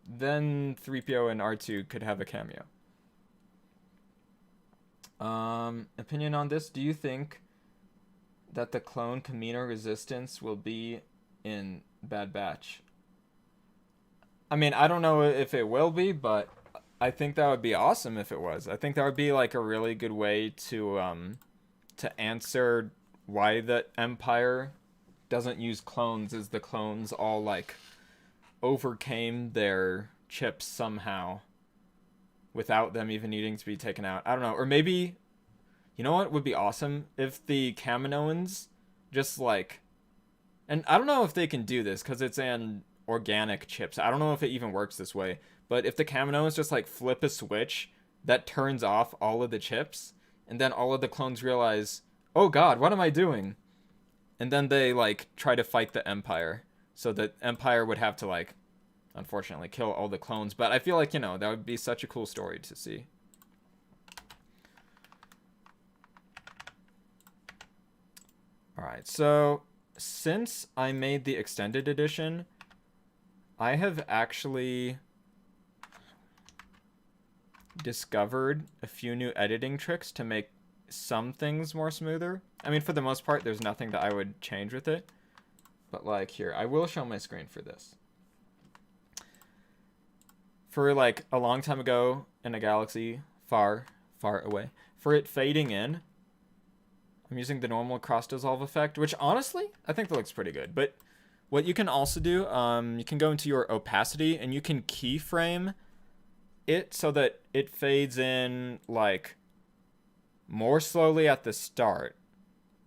then 3PO and R2 could have a cameo. Opinion on this? Do you think that the clone Camino Resistance will be in Bad Batch? I mean, I don't know if it will be, but I think that would be awesome if it was. I think that would be like a really good way to answer why the Empire doesn't use clones, as the clones all like overcame their chips somehow without them even needing to be taken out. I don't know. Or maybe, you know what would be awesome? If the Kaminoans just like, and I don't know if they can do this because it's an organic chips. I don't know if it even works this way. But if the Kaminoans just like flip a switch that turns off all of the chips, and then all of the clones realize, oh god, what am I doing? And then they like try to fight the Empire. So the Empire would have to like, unfortunately, kill all the clones. But I feel like, you know, that would be such a cool story to see. Alright, so since I made the extended edition, I have actually discovered a few new editing tricks to make some things more smoother. I mean, for the most part, there's nothing that I would change with it. But like here, I will show my screen for this. For like a long time ago in a galaxy far, far away, for it fading in, I'm using the normal cross dissolve effect, which honestly, I think that looks pretty good. But what you can also do, you can go into your opacity and you can keyframe it so that it fades in like more slowly at the start,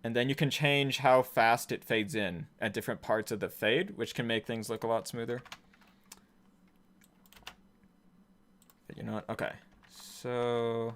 and then you can change how fast it fades in at different parts of the fade, which can make things look a lot smoother. But you know what? Okay, so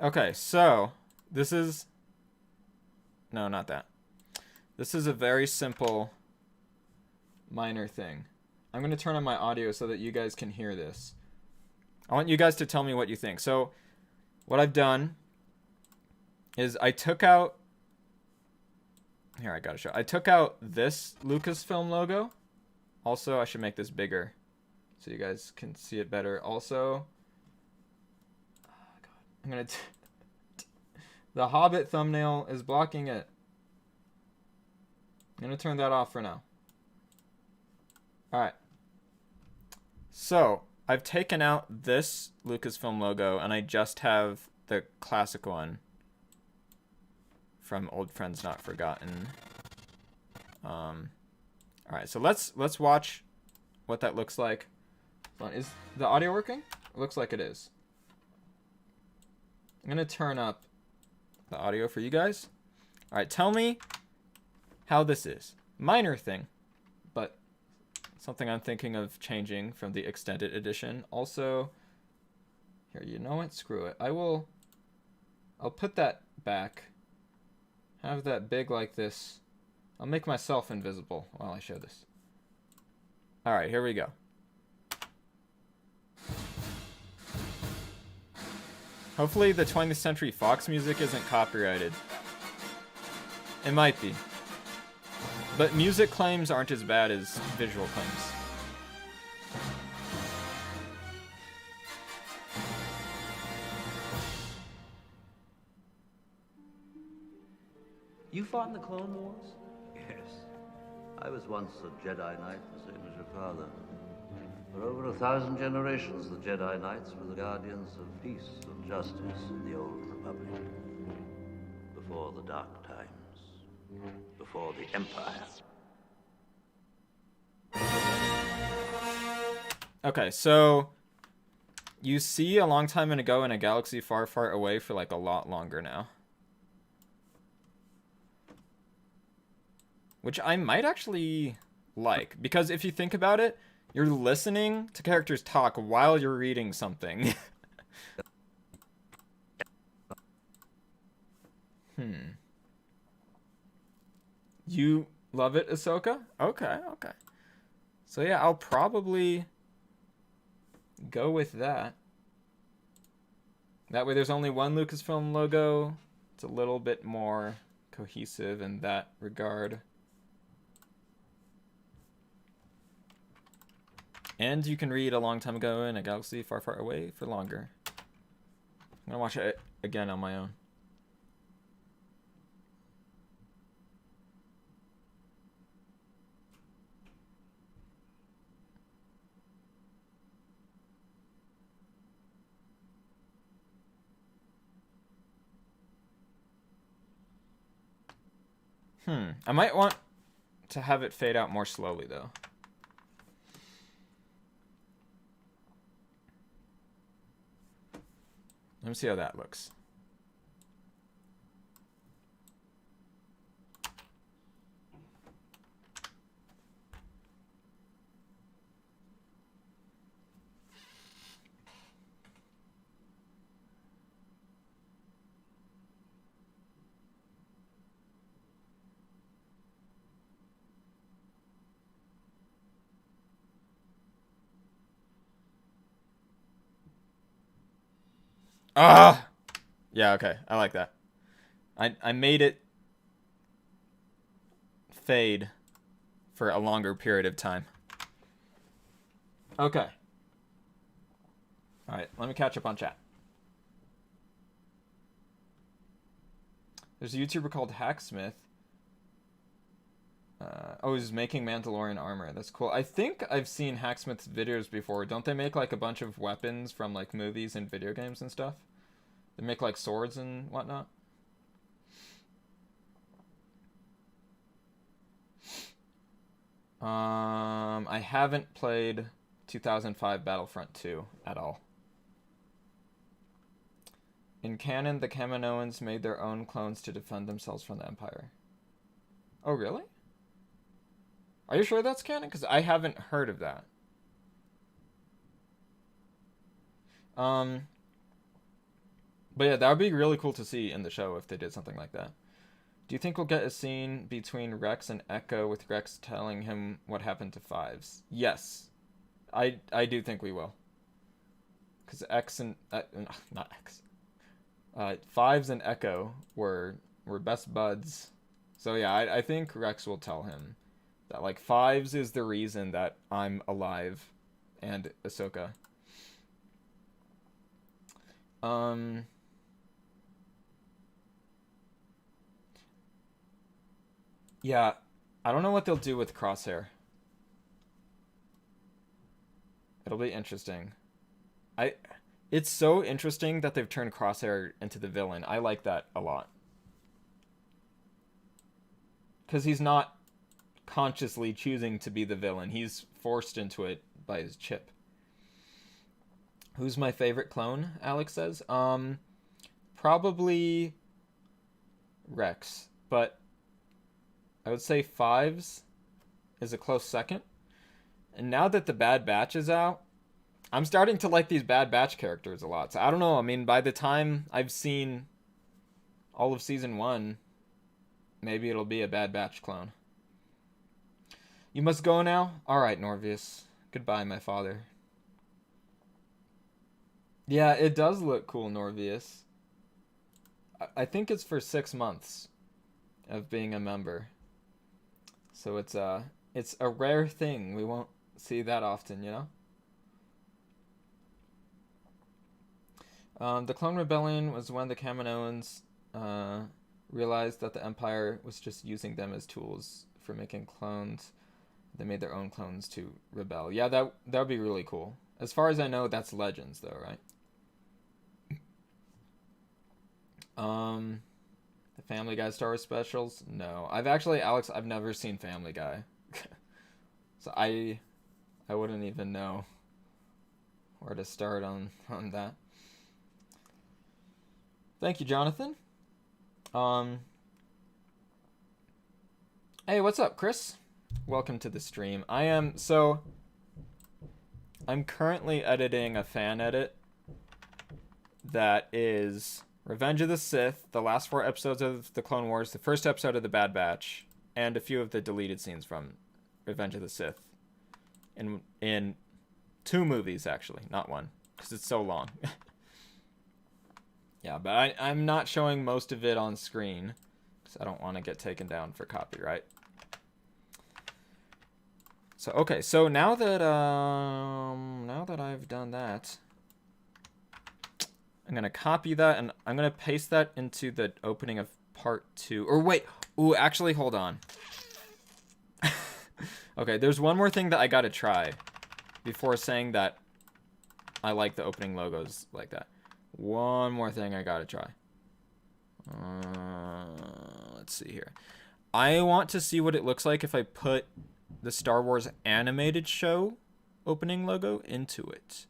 okay, so this is... No, not that. This is a very simple minor thing. I'm going to turn on my audio so that you guys can hear this. I want you guys to tell me what you think. So what I've done is I took out... Here, I gotta show. I took out this Lucasfilm logo. Also, I should make this bigger so you guys can see it better. Also... I'm gonna... The Hobbit thumbnail is blocking it. I'm gonna turn that off for now. Alright. So, I've taken out this Lucasfilm logo, and I just have the classic one from Old Friends Not Forgotten. Alright, so let's watch what that looks like. Is the audio working? It looks like it is. I'm going to turn up the audio for you guys. Alright, tell me how this is. Minor thing, but something I'm thinking of changing from the extended edition. Also, here, you know what? Screw it. I'll put that back. Have that big like this. I'll make myself invisible while I show this. Alright, here we go. Hopefully the 20th Century Fox music isn't copyrighted. It might be. But music claims aren't as bad as visual claims. You fought in the Clone Wars? Yes. I was once a Jedi Knight, the same as your father. For over 1,000 generations, the Jedi Knights were the guardians of peace and justice in the Old Republic. Before the Dark Times. Before the Empire. Okay, so you see a long time ago in a galaxy far, far away for like a lot longer now. Which I might actually like, because if you think about it, you're listening to characters talk while you're reading something. You love it, Ahsoka? Okay, okay. So yeah, I'll probably go with that. That way there's only one Lucasfilm logo. It's a little bit more cohesive in that regard. And you can read a long time ago in a galaxy far, far away for longer. I'm gonna watch it again on my own. I might want to have it fade out more slowly, though. Let me see how that looks. Ah! Yeah, okay. I like that. I made it fade for a longer period of time. Okay. Alright, let me catch up on chat. There's a YouTuber called Hacksmith. Oh, he's making Mandalorian armor. That's cool. I think I've seen Hacksmith's videos before. Don't they make like a bunch of weapons from like movies and video games and stuff? They make like swords and whatnot. I haven't played 2005 Battlefront 2 at all. In canon, the Kaminoans made their own clones to defend themselves from the Empire. Oh, really? Are you sure that's canon? Because I haven't heard of that. But yeah, that would be really cool to see in the show if they did something like that. Do you think we'll get a scene between Rex and Echo with Rex telling him what happened to Fives? Yes. I do think we will. Because X and... not X. Fives and Echo were best buds. So yeah, I think Rex will tell him that, like, Fives is the reason that I'm alive, and Ahsoka. Yeah, I don't know what they'll do with Crosshair. It'll be interesting. It's so interesting that they've turned Crosshair into the villain. I like that a lot. Because he's not consciously choosing to be the villain. He's forced into it by his chip. Who's my favorite clone? Alex says. Probably Rex, but I would say Fives is a close second. And now that the Bad Batch is out, I'm starting to like these Bad Batch characters a lot. So I don't know. I mean, by the time I've seen all of season 1, maybe it'll be a Bad Batch clone. You must go now? Alright, Norvious. Goodbye, my father. Yeah, it does look cool, Norvious. I think it's for 6 months of being a member. So it's a rare thing. We won't see that often, you know? The Clone Rebellion was when the Kaminoans realized that the Empire was just using them as tools for making clones. They made their own clones to rebel. Yeah, that would be really cool. As far as I know, that's Legends, though, right? The Family Guy Star Wars specials? No. Alex, I've never seen Family Guy. So I wouldn't even know where to start on that. Thank you, Jonathan. Hey, what's up, Chris? Welcome to the stream. I'm currently editing a fan edit that is Revenge of the Sith, the last 4 episodes of the Clone Wars, the first episode of the Bad Batch, and a few of the deleted scenes from Revenge of the Sith. In 2 movies, actually, not 1, because it's so long. Yeah, but I'm not showing most of it on screen, because I don't want to get taken down for copyright. So, okay, so now that I've done that, I'm going to copy that, and I'm going to paste that into the opening of part 2. Or wait, ooh, actually, hold on. Okay, there's one more thing that I got to try before saying that I like the opening logos like that. One more thing I got to try. Let's see here. I want to see what it looks like if I put the Star Wars animated show opening logo into it.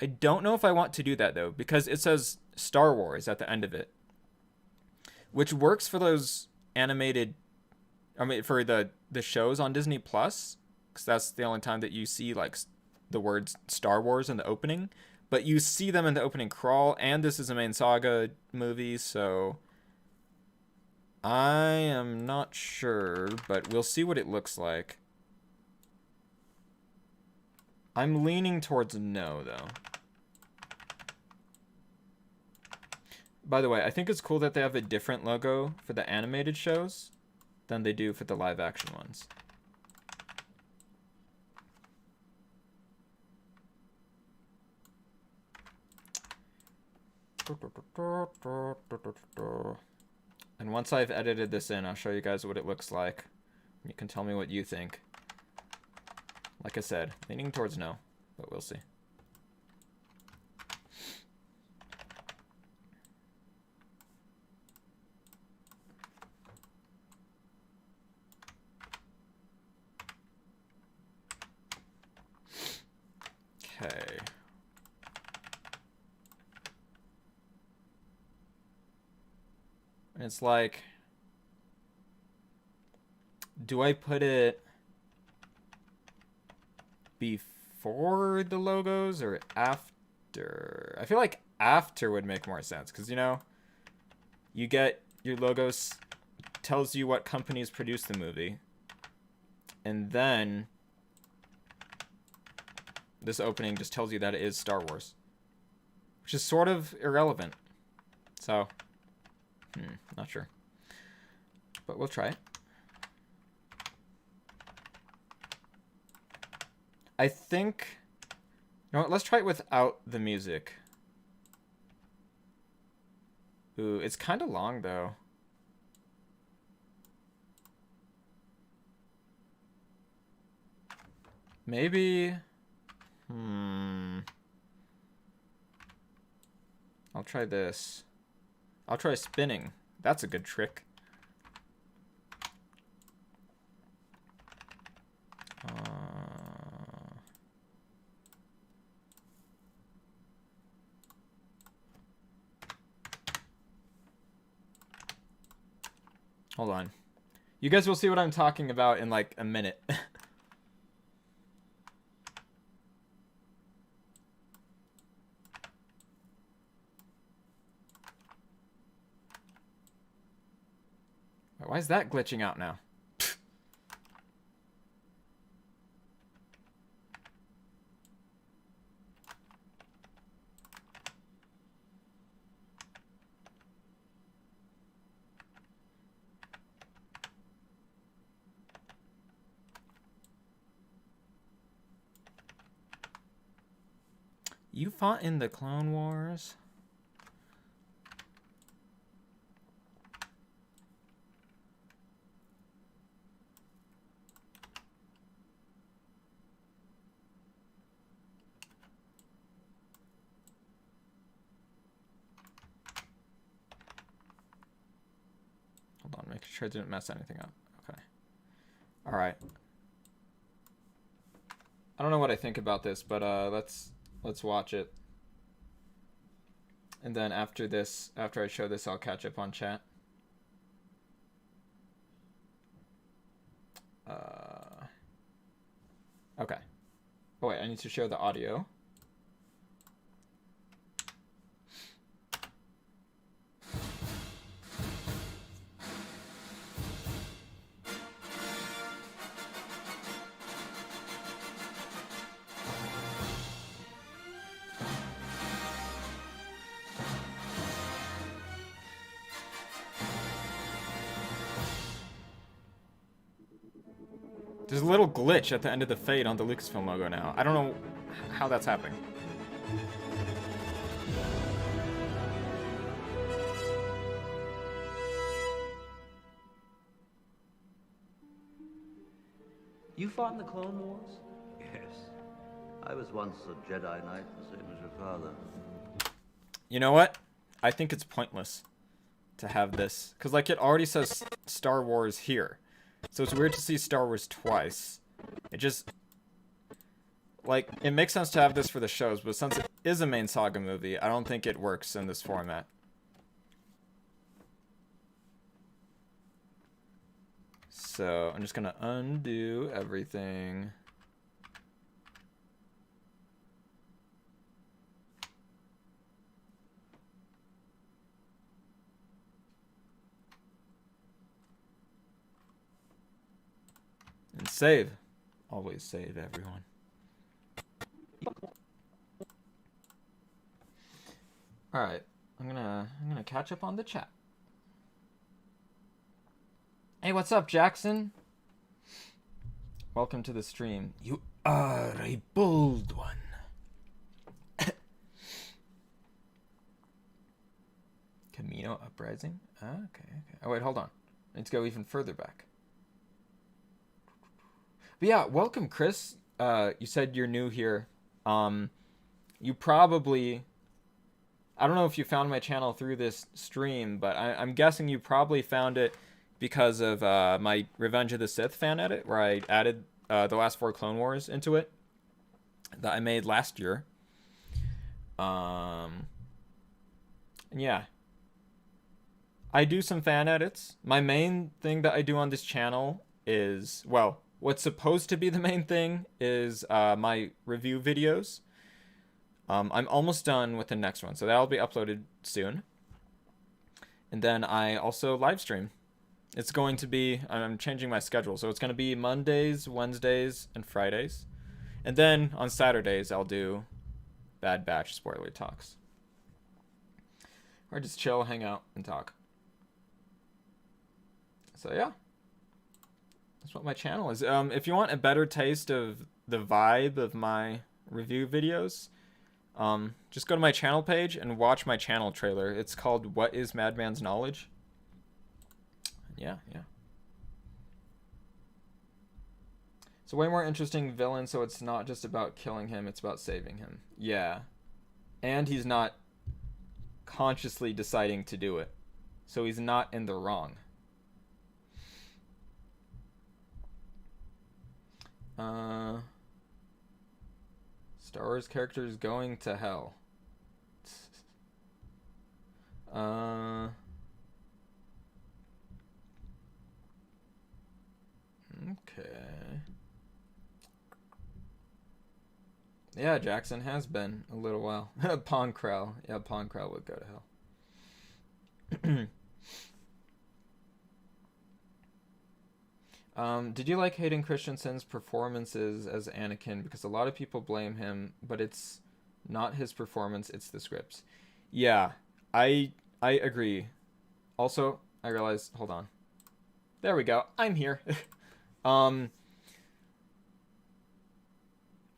I don't know if I want to do that, though, because it says Star Wars at the end of it, which works for those animated, I mean, for the shows on Disney Plus, because that's the only time that you see, like, the words Star Wars in the opening, but you see them in the opening crawl, and this is a main saga movie, so I am not sure, but we'll see what it looks like. I'm leaning towards no, though. By the way, I think it's cool that they have a different logo for the animated shows than they do for the live action ones. And once I've edited this in, I'll show you guys what it looks like. You can tell me what you think. Like I said, leaning towards no, but we'll see. Okay. And it's like, do I put it before the logos or after? I feel like after would make more sense, because, you know, you get your logos, tells you what companies produced the movie, and then this opening just tells you that it is Star Wars, which is sort of irrelevant. So, not sure, but we'll try it. I think, you know what, let's try it without the music. Ooh, it's kind of long, though. Maybe, I'll try this. I'll try spinning. That's a good trick. Hold on. You guys will see what I'm talking about in like a minute. Why is that glitching out now? You fought in the Clone Wars? sure it didn't mess anything up. Okay. All right. I don't know what I think about this, but let's watch it. And then after I show this, I'll catch up on chat. Okay. Oh wait, I need to show the audio. There's a little glitch at the end of the fade on the Lucasfilm logo now. I don't know how that's happening. You fought in the Clone Wars? Yes. I was once a Jedi Knight, the same as your father. You know what? I think it's pointless to have this. Because, like, it already says Star Wars here. So it's weird to see Star Wars twice. It just... Like, it makes sense to have this for the shows, but since it is a main saga movie, I don't think it works in this format. So, I'm just gonna undo everything. And save. Always save, everyone. All right, I'm gonna catch up on the chat. Hey, what's up, Jackson? Welcome to the stream. You are a bold one. Camino Uprising? Okay. Oh, wait, hold on. Let's go even further back. But yeah, welcome, Chris. You said you're new here. You probably... I don't know if you found my channel through this stream, but I'm guessing you probably found it because of my Revenge of the Sith fan edit, where I added the last 4 Clone Wars into it that I made last year. And yeah. I do some fan edits. My main thing that I do on this channel is, well, what's supposed to be the main thing is my review videos. I'm almost done with the next one, so that'll be uploaded soon. And then I also live stream. It's going to be, I'm changing my schedule, so it's going to be Mondays, Wednesdays, and Fridays. And then on Saturdays, I'll do Bad Batch spoiler talks. Or just chill, hang out, and talk. So yeah. That's what my channel is. If you want a better taste of the vibe of my review videos, just go to my channel page and watch my channel trailer. It's called What is Madman's Knowledge? Yeah. It's a way more interesting villain, so it's not just about killing him, it's about saving him. Yeah. And he's not consciously deciding to do it. So he's not in the wrong. Star Wars characters going to hell. Okay. Yeah, Jackson has been a little while. Ponkrell. Yeah, Ponkrell would go to hell. Did you like Hayden Christensen's performances as Anakin? Because a lot of people blame him, but it's not his performance, it's the scripts. Yeah, I agree. Also, I realized, hold on. There we go. I'm here. I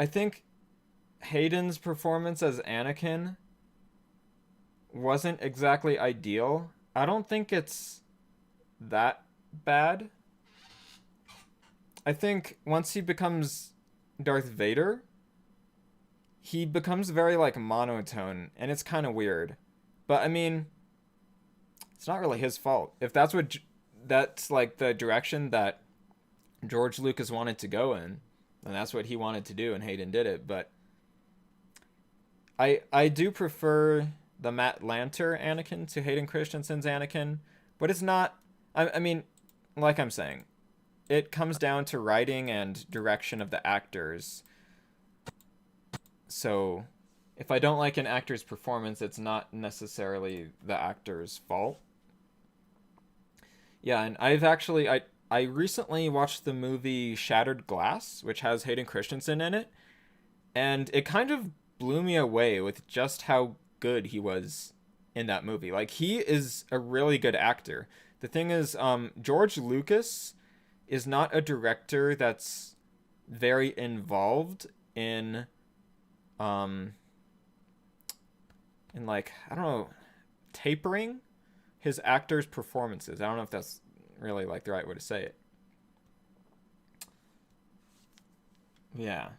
think Hayden's performance as Anakin wasn't exactly ideal. I don't think it's that bad. I think once he becomes Darth Vader, he becomes very, like, monotone, and it's kind of weird. But, I mean, it's not really his fault. If that's what that's like the direction that George Lucas wanted to go in, and that's what he wanted to do, and Hayden did it. But I do prefer the Matt Lanter Anakin to Hayden Christensen's Anakin, but it's not. I mean, like I'm saying, it comes down to writing and direction of the actors. So if I don't like an actor's performance, it's not necessarily the actor's fault. Yeah, and I recently watched the movie Shattered Glass, which has Hayden Christensen in it, and it kind of blew me away with just how good he was in that movie. Like, he is a really good actor. The thing is, George Lucas is not a director that's very involved in like, I don't know, tapering his actors' performances. I don't know if that's really like the right way to say it. Yeah.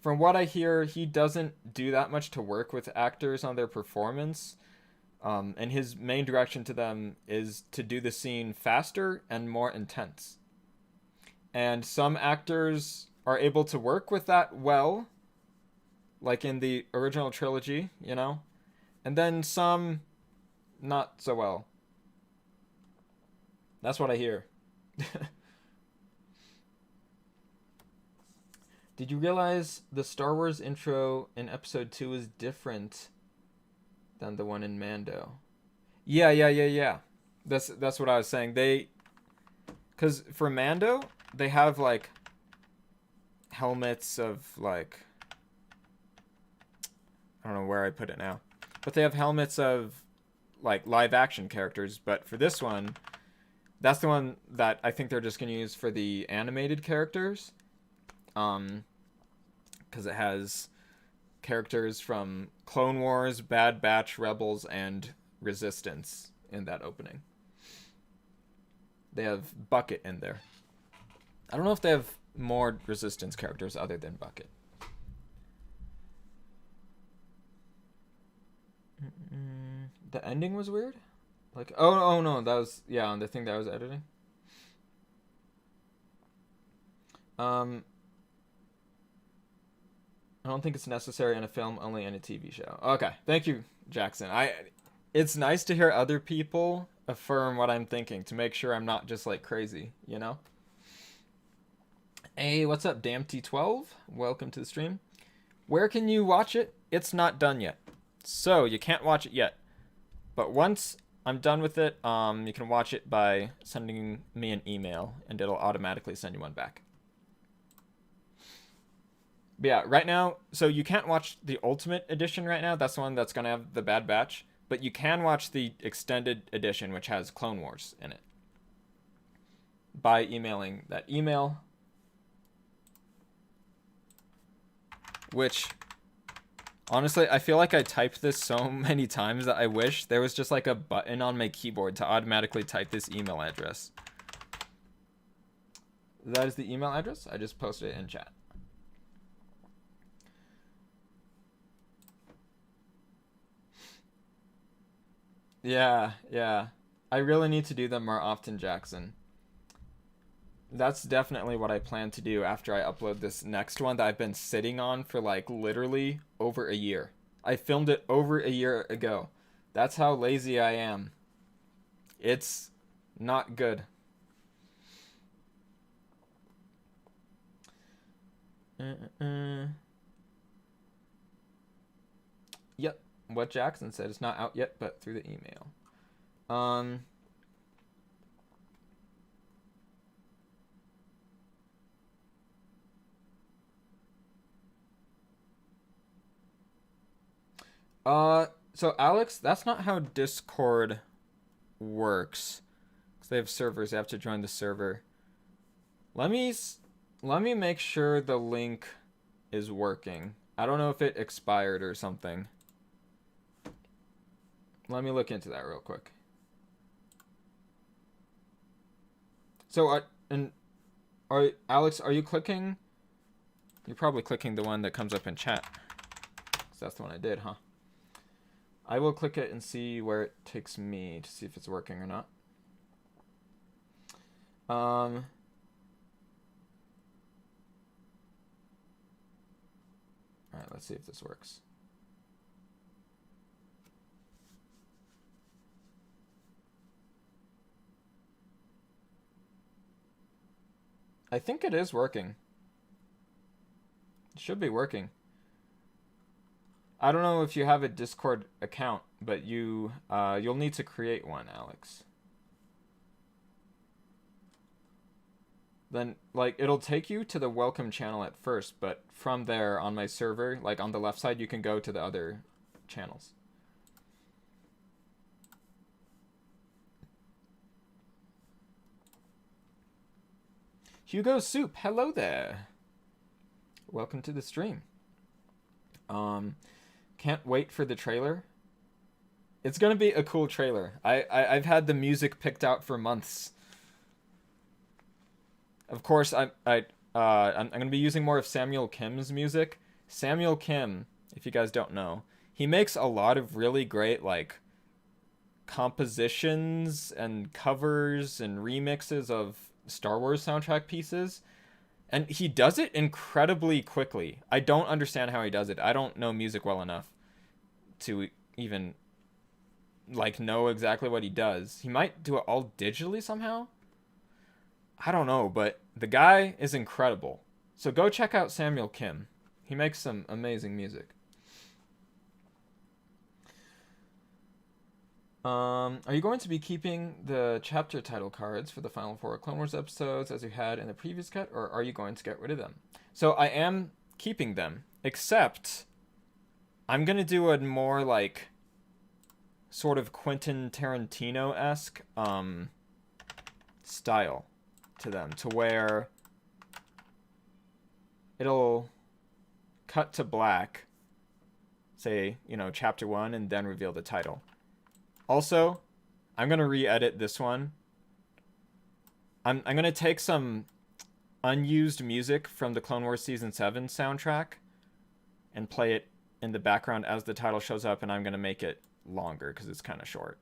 From what I hear, he doesn't do that much to work with actors on their performance. And his main direction to them is to do the scene faster and more intense. And some actors are able to work with that well, like in the original trilogy, you know? And then some not so well. That's what I hear. Did you realize the Star Wars intro in episode 2 is different than the one in Mando? Yeah. That's what I was saying. Because for Mando, they have like helmets of like, I don't know where I put it now, but they have helmets of like live action characters. But for this one, that's the one that I think they're just going to use for the animated characters. Because it has characters from Clone Wars, Bad Batch, Rebels, and Resistance in that opening. They have Bucket in there. I don't know if they have more Resistance characters other than Bucket. The ending was weird? Like, oh no, that was, yeah, on the thing that I was editing. I don't think it's necessary in a film, only in a TV show. Okay, thank you, Jackson. It's nice to hear other people affirm what I'm thinking to make sure I'm not just like crazy, you know? Hey, what's up, DamnT12? Welcome to the stream. Where can you watch it? It's not done yet. So, you can't watch it yet. But once I'm done with it, you can watch it by sending me an email, and it'll automatically send you one back. But yeah, right now, so you can't watch the Ultimate Edition right now. That's the one that's going to have the Bad Batch. But you can watch the Extended Edition, which has Clone Wars in it, by emailing that email. Which, honestly, I feel like I typed this so many times that I wish there was just like a button on my keyboard to automatically type this email address. That is the email address. I just posted it in chat. Yeah. I really need to do them more often, Jackson. That's definitely what I plan to do after I upload this next one that I've been sitting on for like literally over a year. I filmed it over a year ago. That's how lazy I am. It's not good. Yep. What Jackson said, it's not out yet, but through the email. So Alex, that's not how Discord works. 'Cause they have servers, you have to join the server. Let me make sure the link is working. I don't know if it expired or something. Let me look into that real quick. So, Alex, are you clicking? You're probably clicking the one that comes up in chat. 'Cause that's the one I did, huh? I will click it and see where it takes me to see if it's working or not. Alright, let's see if this works. I think it is working. It should be working. I don't know if you have a Discord account, but you'll need to create one, Alex. Then, like, it'll take you to the welcome channel at first, but from there, on my server, like, on the left side, you can go to the other channels. Hugo Soup, hello there. Welcome to the stream. Can't wait for the trailer. It's gonna be a cool trailer. I've had the music picked out for months. Of course, I'm gonna be using more of Samuel Kim's music. Samuel Kim, if you guys don't know, he makes a lot of really great, like, compositions and covers and remixes of Star Wars soundtrack pieces, and he does it incredibly quickly. I don't understand how he does it. I don't know music well enough to even, like, know exactly what he does. He might do it all digitally somehow. I don't know, but the guy is incredible. So go check out Samuel Kim. He makes some amazing music. Are you going to be keeping the chapter title cards for the final 4 Clone Wars episodes as you had in the previous cut, or are you going to get rid of them? So I am keeping them, except I'm going to do a more, like, sort of Quentin Tarantino-esque style to them, to where it'll cut to black, say, you know, chapter 1, and then reveal the title. Also, I'm going to re-edit this one. I'm going to take some unused music from the Clone Wars Season 7 soundtrack and play it in the background as the title shows up, and I'm going to make it longer because it's kind of short.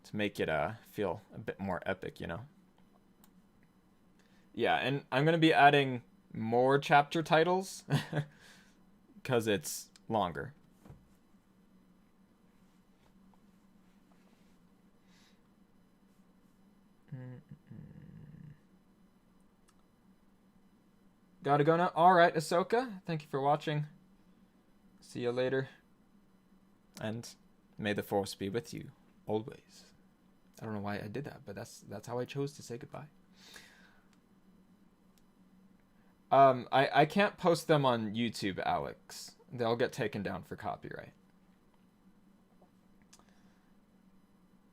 To make it feel a bit more epic, you know? Yeah, and I'm going to be adding more chapter titles because it's longer. Gotta go now. Alright, Ahsoka. Thank you for watching. See you later. And may the Force be with you always. I don't know why I did that, but that's how I chose to say goodbye. I can't post them on YouTube, Alex. They'll get taken down for copyright.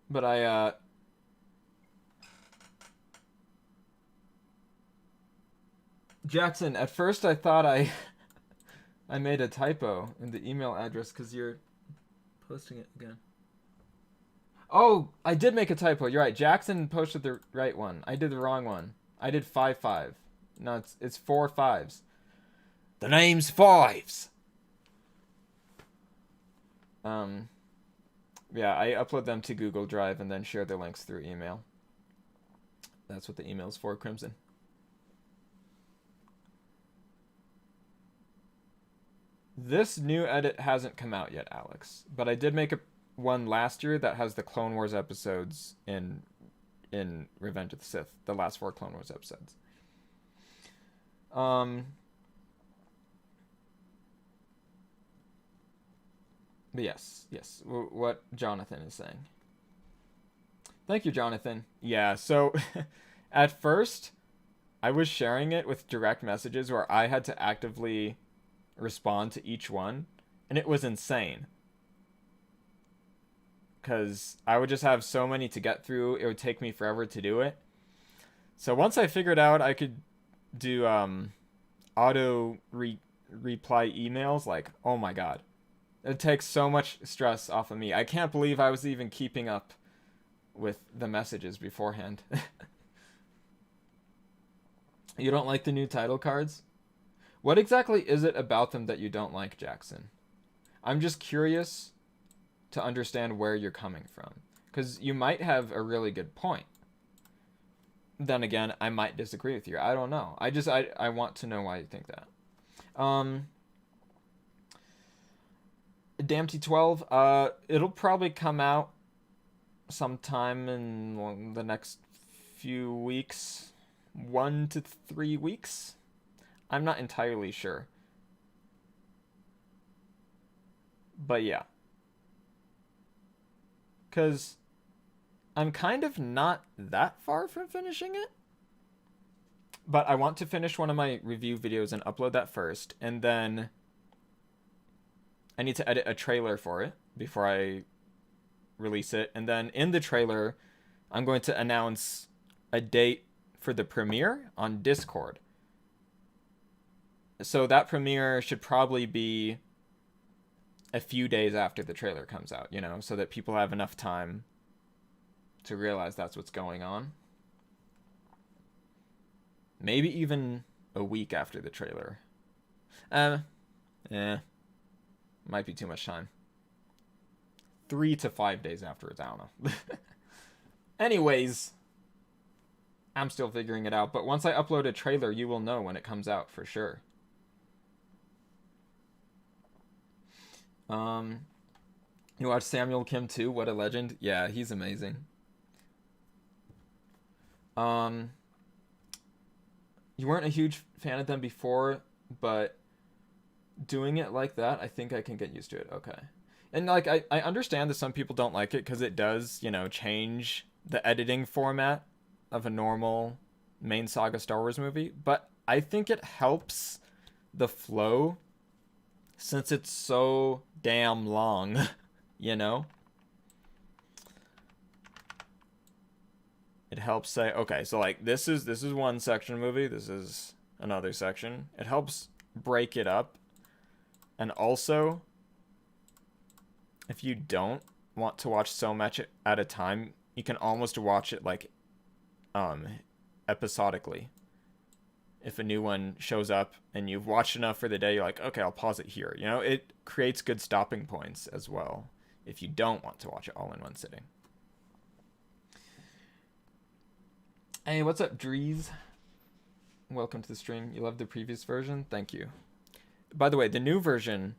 But Jackson, at first I thought I made a typo in the email address because you're posting it again. Oh, I did make a typo. You're right. Jackson posted the right one. I did the wrong one. I did 5-5. No, it's 4 5s. The name's Fives. Yeah, I upload them to Google Drive and then share the links through email. That's what the email's for, Crimson. This new edit hasn't come out yet, Alex, but I did make one last year that has the Clone Wars episodes in Revenge of the Sith, the last 4 Clone Wars episodes. But yes, what Jonathan is saying. Thank you, Jonathan. Yeah, so at first, I was sharing it with direct messages where I had to actively respond to each one, and it was insane. Because I would just have so many to get through, it would take me forever to do it. So once I figured out I could do auto reply emails, like, oh my god. It takes so much stress off of me. I can't believe I was even keeping up with the messages beforehand. You don't like the new title cards? What exactly is it about them that you don't like, Jackson? I'm just curious to understand where you're coming from. Because you might have a really good point. then again, I might disagree with you. I don't know. I want to know why you think that. Damn T12, it'll probably come out sometime in the next few weeks. 1 to 3 weeks? I'm not entirely sure. But yeah. Because I'm kind of not that far from finishing it. But I want to finish one of my review videos and upload that first. And then I need to edit a trailer for it before I release it. And then in the trailer, I'm going to announce a date for the premiere on Discord. So that premiere should probably be a few days after the trailer comes out, you know, so that people have enough time to realize that's what's going on. Maybe even a week after the trailer. Might be too much time. 3 to 5 days afterwards, I don't know. Anyways, I'm still figuring it out, but once I upload a trailer, you will know when it comes out for sure. You watch Samuel Kim too? What a legend. Yeah, he's amazing. You weren't a huge fan of them before, but doing it like that, I think I can get used to it. Okay. And like I understand that some people don't like it because it does, you know, change the editing format of a normal main saga Star Wars movie, but I think it helps the flow since it's so damn long, you know? It helps say, okay, so like this is one section movie, this is another section. It helps break it up. And also, if you don't want to watch so much at a time, you can almost watch it like episodically. If a new one shows up and you've watched enough for the day, you're like, okay, I'll pause it here. You know, it creates good stopping points as well if you don't want to watch it all in one sitting. Hey, what's up, Drees? Welcome to the stream. You love the previous version? Thank you. By the way, the new version,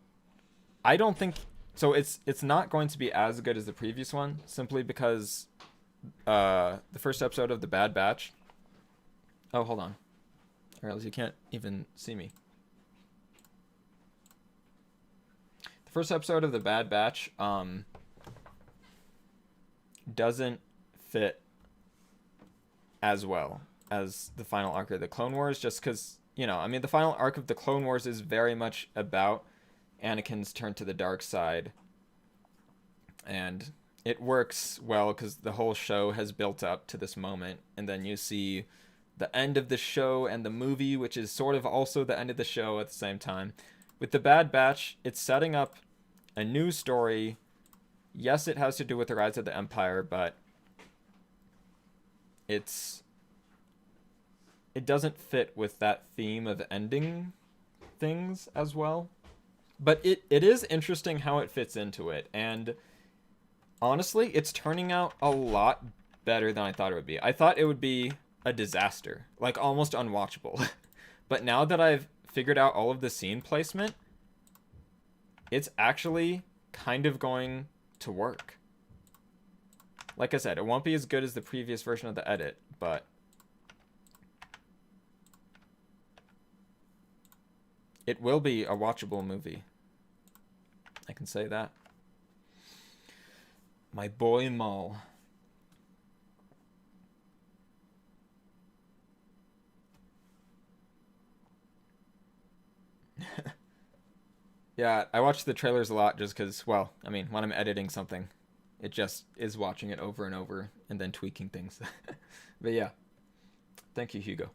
I don't think... So it's not going to be as good as the previous one, simply because the first episode of The Bad Batch... Oh, hold on. Or else you can't even see me. The first episode of The Bad Batch doesn't fit as well as the final arc of the Clone Wars, just because, you know, I mean, the final arc of the Clone Wars is very much about Anakin's turn to the dark side, and it works well because the whole show has built up to this moment, and then you see the end of the show and the movie, which is sort of also the end of the show at the same time. With The Bad Batch, it's setting up a new story. Yes, it has to do with the rise of the Empire, but it doesn't fit with that theme of ending things as well. But it is interesting how it fits into it, and honestly, it's turning out a lot better than I thought it would be. I thought it would be a disaster, like almost unwatchable. But now that I've figured out all of the scene placement, it's actually kind of going to work. Like I said, it won't be as good as the previous version of the edit, but it will be a watchable movie. I can say that. My boy Maul. Yeah, I watch the trailers a lot just because, well, I mean, when I'm editing something, it just is watching it over and over and then tweaking things. But yeah. Thank you, Hugo.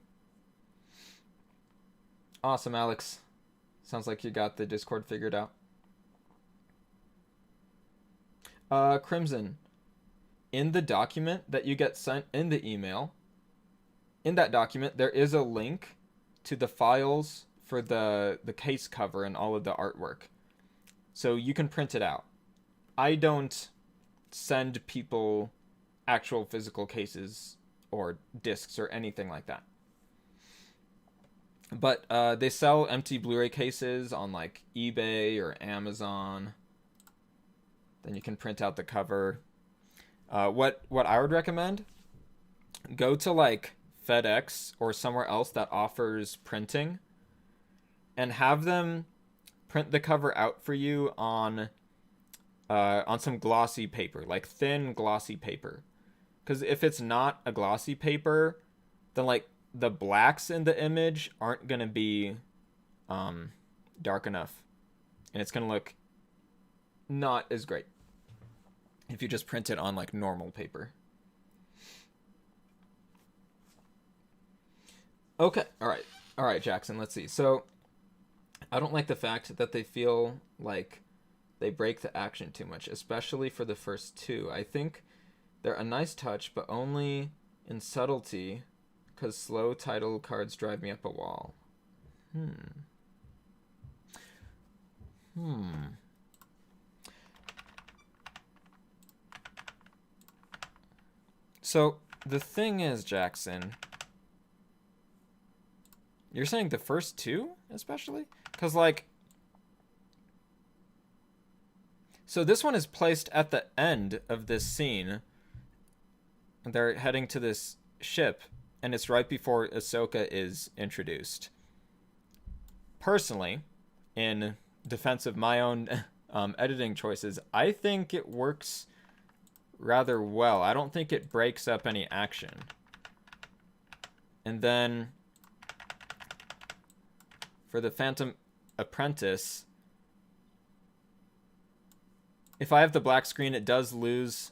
Awesome, Alex. Sounds like you got the Discord figured out. Crimson. In the document that you get sent in the email, in that document, there is a link to the files for the case cover and all of the artwork. So you can print it out. I don't send people actual physical cases or discs or anything like that. But they sell empty Blu-ray cases on like eBay or Amazon. Then you can print out the cover. What I would recommend, go to like FedEx or somewhere else that offers printing and have them print the cover out for you on some glossy paper, like thin glossy paper. Because if it's not a glossy paper, then like the blacks in the image aren't going to be dark enough. And it's going to look not as great if you just print it on like normal paper. Okay, all right, Jackson, let's see. So I don't like the fact that they feel like they break the action too much, especially for the first two. I think they're a nice touch, but only in subtlety, because slow title cards drive me up a wall. So the thing is, Jackson, you're saying the first two, especially? Because, like, so this one is placed at the end of this scene. They're heading to this ship, and it's right before Ahsoka is introduced. Personally, in defense of my own editing choices, I think it works rather well. I don't think it breaks up any action. And then for the Phantom Apprentice, if I have the black screen, it does lose.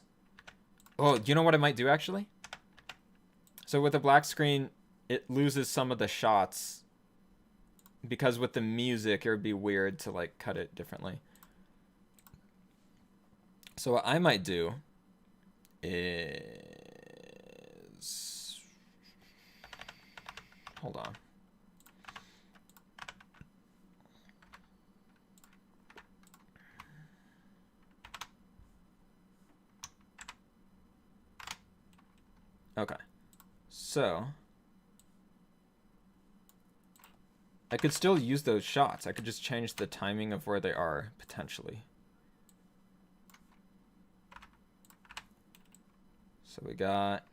Oh, you know what I might do actually? So with the black screen, it loses some of the shots, because with the music, it would be weird to like cut it differently. So what I might do is, hold on. Okay, so I could still use those shots. I could just change the timing of where they are, potentially. So we got...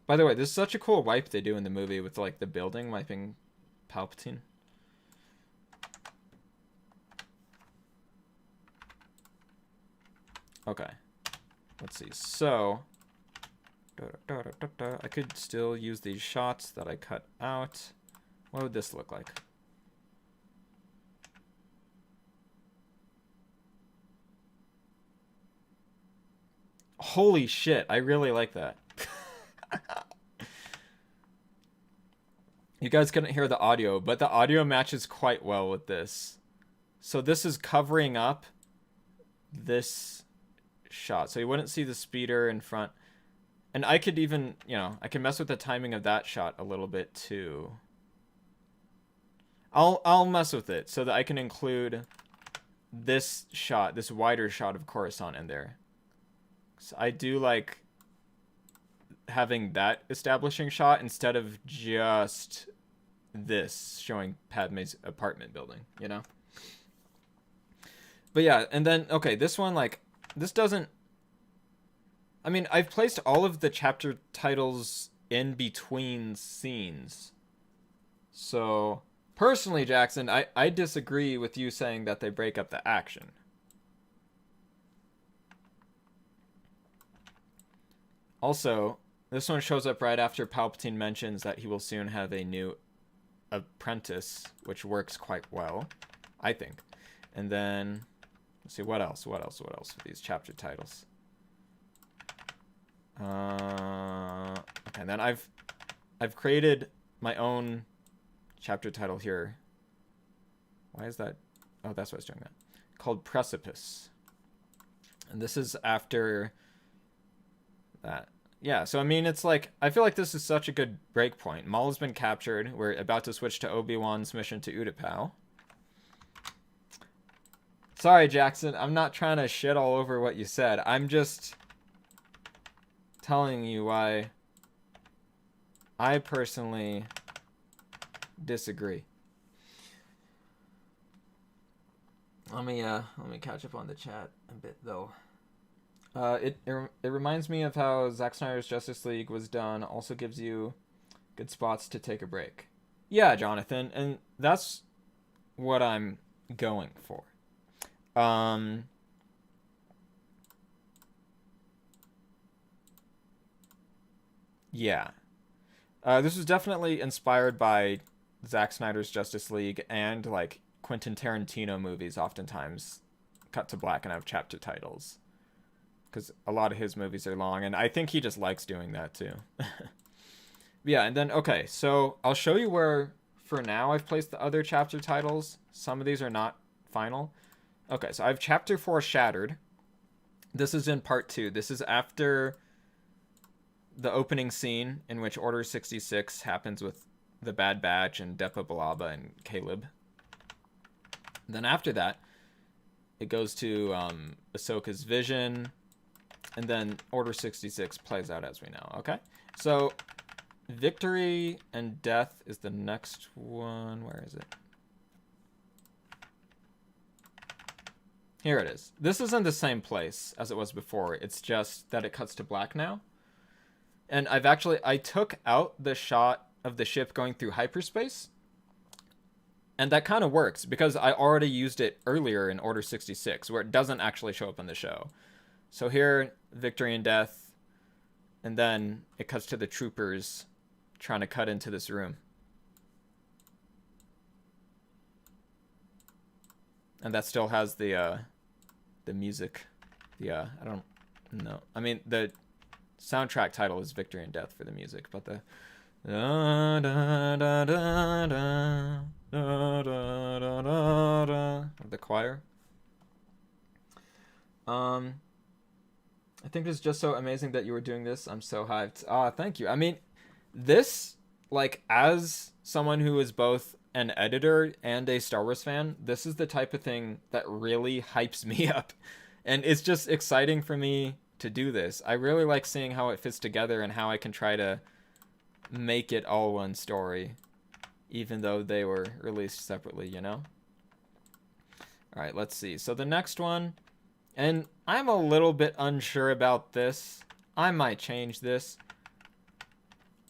By the way, this is such a cool wipe they do in the movie with, like, the building wiping Palpatine. Okay, let's see. So, I could still use these shots that I cut out. What would this look like? Holy shit, I really like that. You guys couldn't hear the audio, but the audio matches quite well with this. So this is covering up this shot, so you wouldn't see the speeder in front. And I could even, you know, I can mess with the timing of that shot a little bit too. I'll mess with it so that I can include this shot, this wider shot of Coruscant in there. So I do like having that establishing shot instead of just this showing Padme's apartment building, you know? But yeah, and then, okay, this one, like, this doesn't... I mean, I've placed all of the chapter titles in between scenes. So, personally, Jackson, I disagree with you saying that they break up the action. Also, this one shows up right after Palpatine mentions that he will soon have a new apprentice, which works quite well, I think. And then... let's see, what else for these chapter titles? Okay, and then I've created my own chapter title here. Why is that? Oh, that's why I was doing that. Called Precipice. And this is after that. Yeah, so I mean, it's like, I feel like this is such a good breakpoint. Maul has been captured. We're about to switch to Obi-Wan's mission to Utapau. Sorry, Jackson. I'm not trying to shit all over what you said. I'm just telling you why I personally disagree. Let me catch up on the chat a bit though. It reminds me of how Zack Snyder's Justice League was done. Also gives you good spots to take a break. Yeah, Jonathan, and that's what I'm going for. Yeah. This was definitely inspired by Zack Snyder's Justice League, and like Quentin Tarantino movies oftentimes cut to black and have chapter titles, because a lot of his movies are long, and I think he just likes doing that too. Yeah, and then, okay, so I'll show you where, for now, I've placed the other chapter titles. Some of these are not final. Okay, so I have Chapter 4 Shattered. This is in Part 2. This is after the opening scene in which Order 66 happens with the Bad Batch and Depa Billaba and Caleb. Then after that, it goes to Ahsoka's vision, and then Order 66 plays out as we know, okay? So, Victory and Death is the next one. Where is it? Here it is. This is in the same place as it was before. It's just that it cuts to black now. And I took out the shot of the ship going through hyperspace. And that kind of works because I already used it earlier in Order 66, where it doesn't actually show up in the show. So here, Victory and Death, and then it cuts to the troopers trying to cut into this room. And that still has the music. I don't know. I mean, the soundtrack title is Victory and Death for the music, but the da, da, da, da, da, da, da, da, da, da, the choir. I think it's just so amazing that you were doing this. I'm so hyped. Thank you. I mean, this, like, as someone who is both an editor and a Star Wars fan, this is the type of thing that really hypes me up. And it's just exciting for me to do this. I really like seeing how it fits together and how I can try to make it all one story, even though they were released separately, you know? Alright, let's see. So the next one, and I'm a little bit unsure about this. I might change this.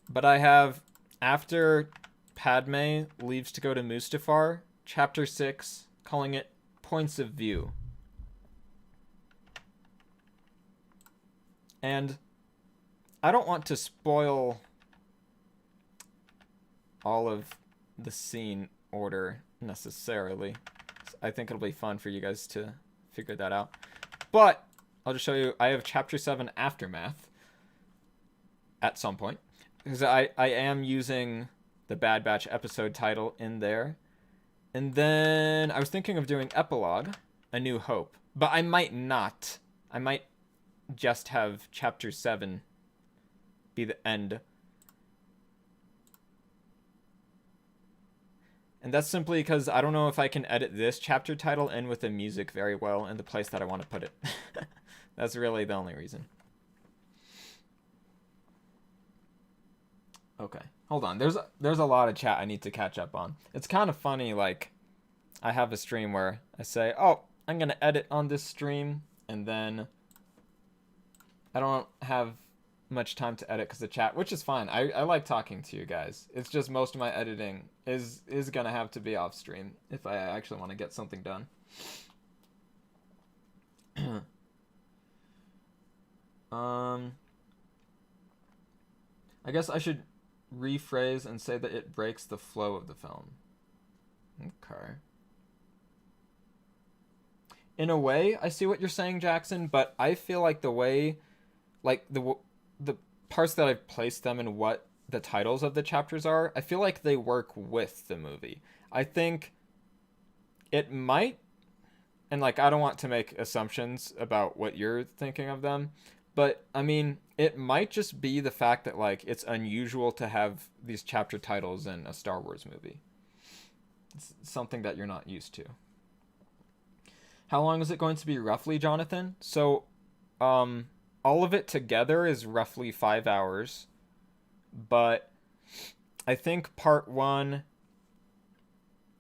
But I have, after Padme leaves to go to Mustafar, Chapter 6, calling it Points of View. And I don't want to spoil all of the scene order necessarily. I think it'll be fun for you guys to figure that out. But I'll just show you, I have Chapter 7 Aftermath at some point, because I am using the Bad Batch episode title in there. And then I was thinking of doing Epilogue, A New Hope. But I might not. I might just have Chapter 7 be the end. And that's simply because I don't know if I can edit this chapter title in with the music very well in the place that I want to put it. That's really the only reason. Okay, hold on. There's a lot of chat I need to catch up on. It's kind of funny, like, I have a stream where I say, oh, I'm going to edit on this stream, and then I don't have much time to edit because of chat, which is fine. I like talking to you guys. It's just most of my editing is going to have to be off stream if I actually want to get something done. I guess I should rephrase and say that it breaks the flow of the film. Okay. In a way, I see what you're saying, Jackson, but I feel like the way, like, the parts that I've placed them in what the titles of the chapters are, I feel like they work with the movie. I think it might, and, like, I don't want to make assumptions about what you're thinking of them, but, I mean, it might just be the fact that, like, it's unusual to have these chapter titles in a Star Wars movie. It's something that you're not used to. How long is it going to be roughly, Jonathan? So, all of it together is roughly 5 hours. But I think part 1,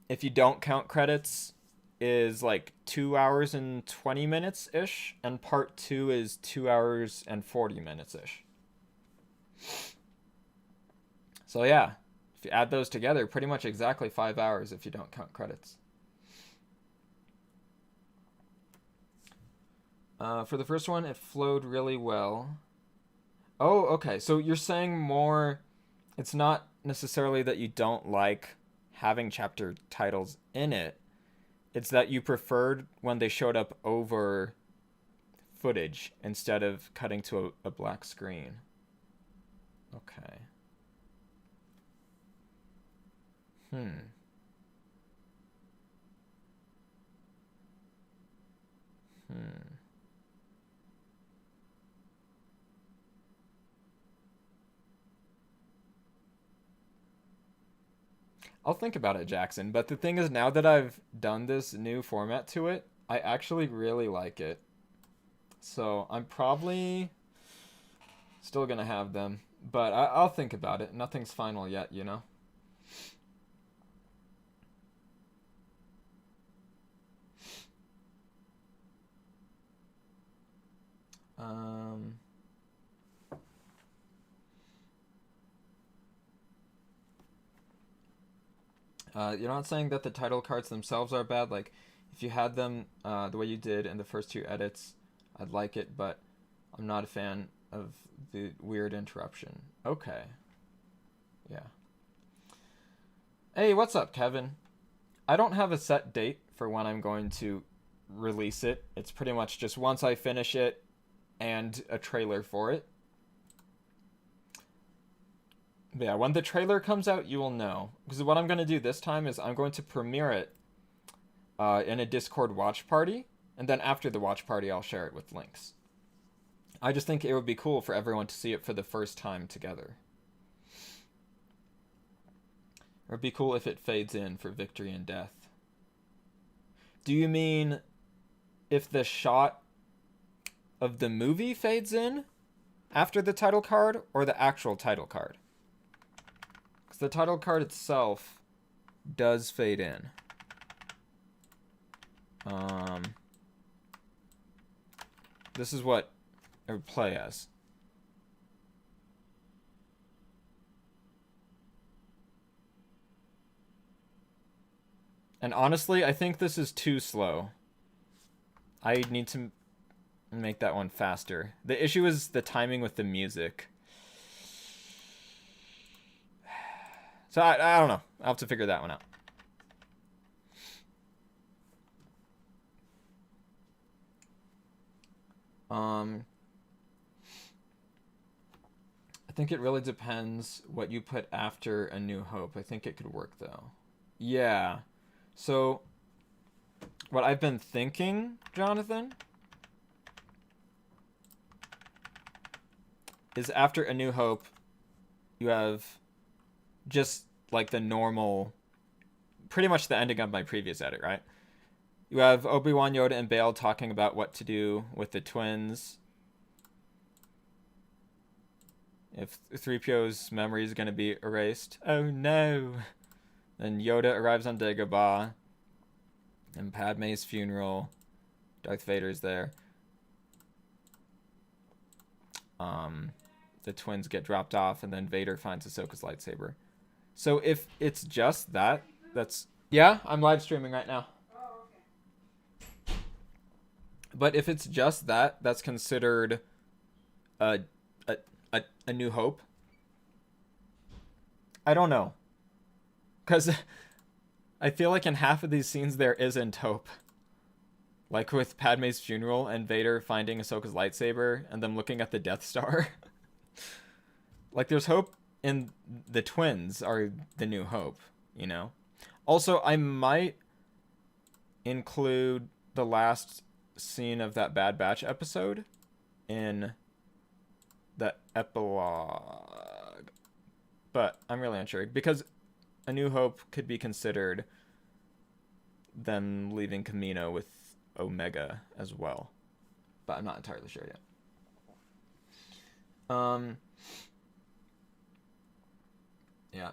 if you don't count credits, is like 2 hours and 20 minutes-ish. And part 2 is 2 hours and 40 minutes-ish. So yeah, if you add those together, pretty much exactly 5 hours if you don't count credits. For the first one, it flowed really well. Oh, okay. So you're saying more... It's not necessarily that you don't like having chapter titles in it. It's that you preferred when they showed up over footage instead of cutting to a black screen. Okay. I'll think about it, Jackson. But the thing is, now that I've done this new format to it, I actually really like it. So I'm probably still going to have them. But I'll think about it. Nothing's final yet, you know? You're not saying that the title cards themselves are bad. Like, if you had them the way you did in the first 2 edits, I'd like it, but I'm not a fan of the weird interruption. Okay. Yeah. Hey, what's up, Kevin? I don't have a set date for when I'm going to release it. It's pretty much just once I finish it and a trailer for it. But yeah, when the trailer comes out, you will know. Because what I'm going to do this time is I'm going to premiere it in a Discord watch party. And then after the watch party, I'll share it with links. I just think it would be cool for everyone to see it for the first time together. Or it'd be cool if it fades in for victory and death. Do you mean if the shot of the movie fades in after the title card, or the actual title card? Because the title card itself does fade in. This is what it would play as. And honestly, I think this is too slow. I need to make that one faster. The issue is the timing with the music. So I don't know. I'll have to figure that one out. I think it really depends what you put after A New Hope. I think it could work though. Yeah. So what I've been thinking, Jonathan, is after A New Hope, you have just like the normal, pretty much the ending of my previous edit, right? You have Obi-Wan, Yoda, and Bail talking about what to do with the twins. If 3PO's memory is going to be erased. Oh no! Then Yoda arrives on Dagobah. And Padme's funeral. Darth Vader's there. The twins get dropped off, and then Vader finds Ahsoka's lightsaber. So if it's just that, that's... Yeah, I'm live streaming right now. Oh, okay. But if it's just that, that's considered a New Hope. I don't know. Because I feel like in half of these scenes there isn't hope. Like with Padme's funeral and Vader finding Ahsoka's lightsaber and them looking at the Death Star. Like there's hope in the twins are the New Hope, you know? Also, I might include the last scene of that Bad Batch episode in the epilogue. But I'm really unsure. Because A New Hope could be considered them leaving Kamino with Omega as well, but I'm not entirely sure yet. Yeah.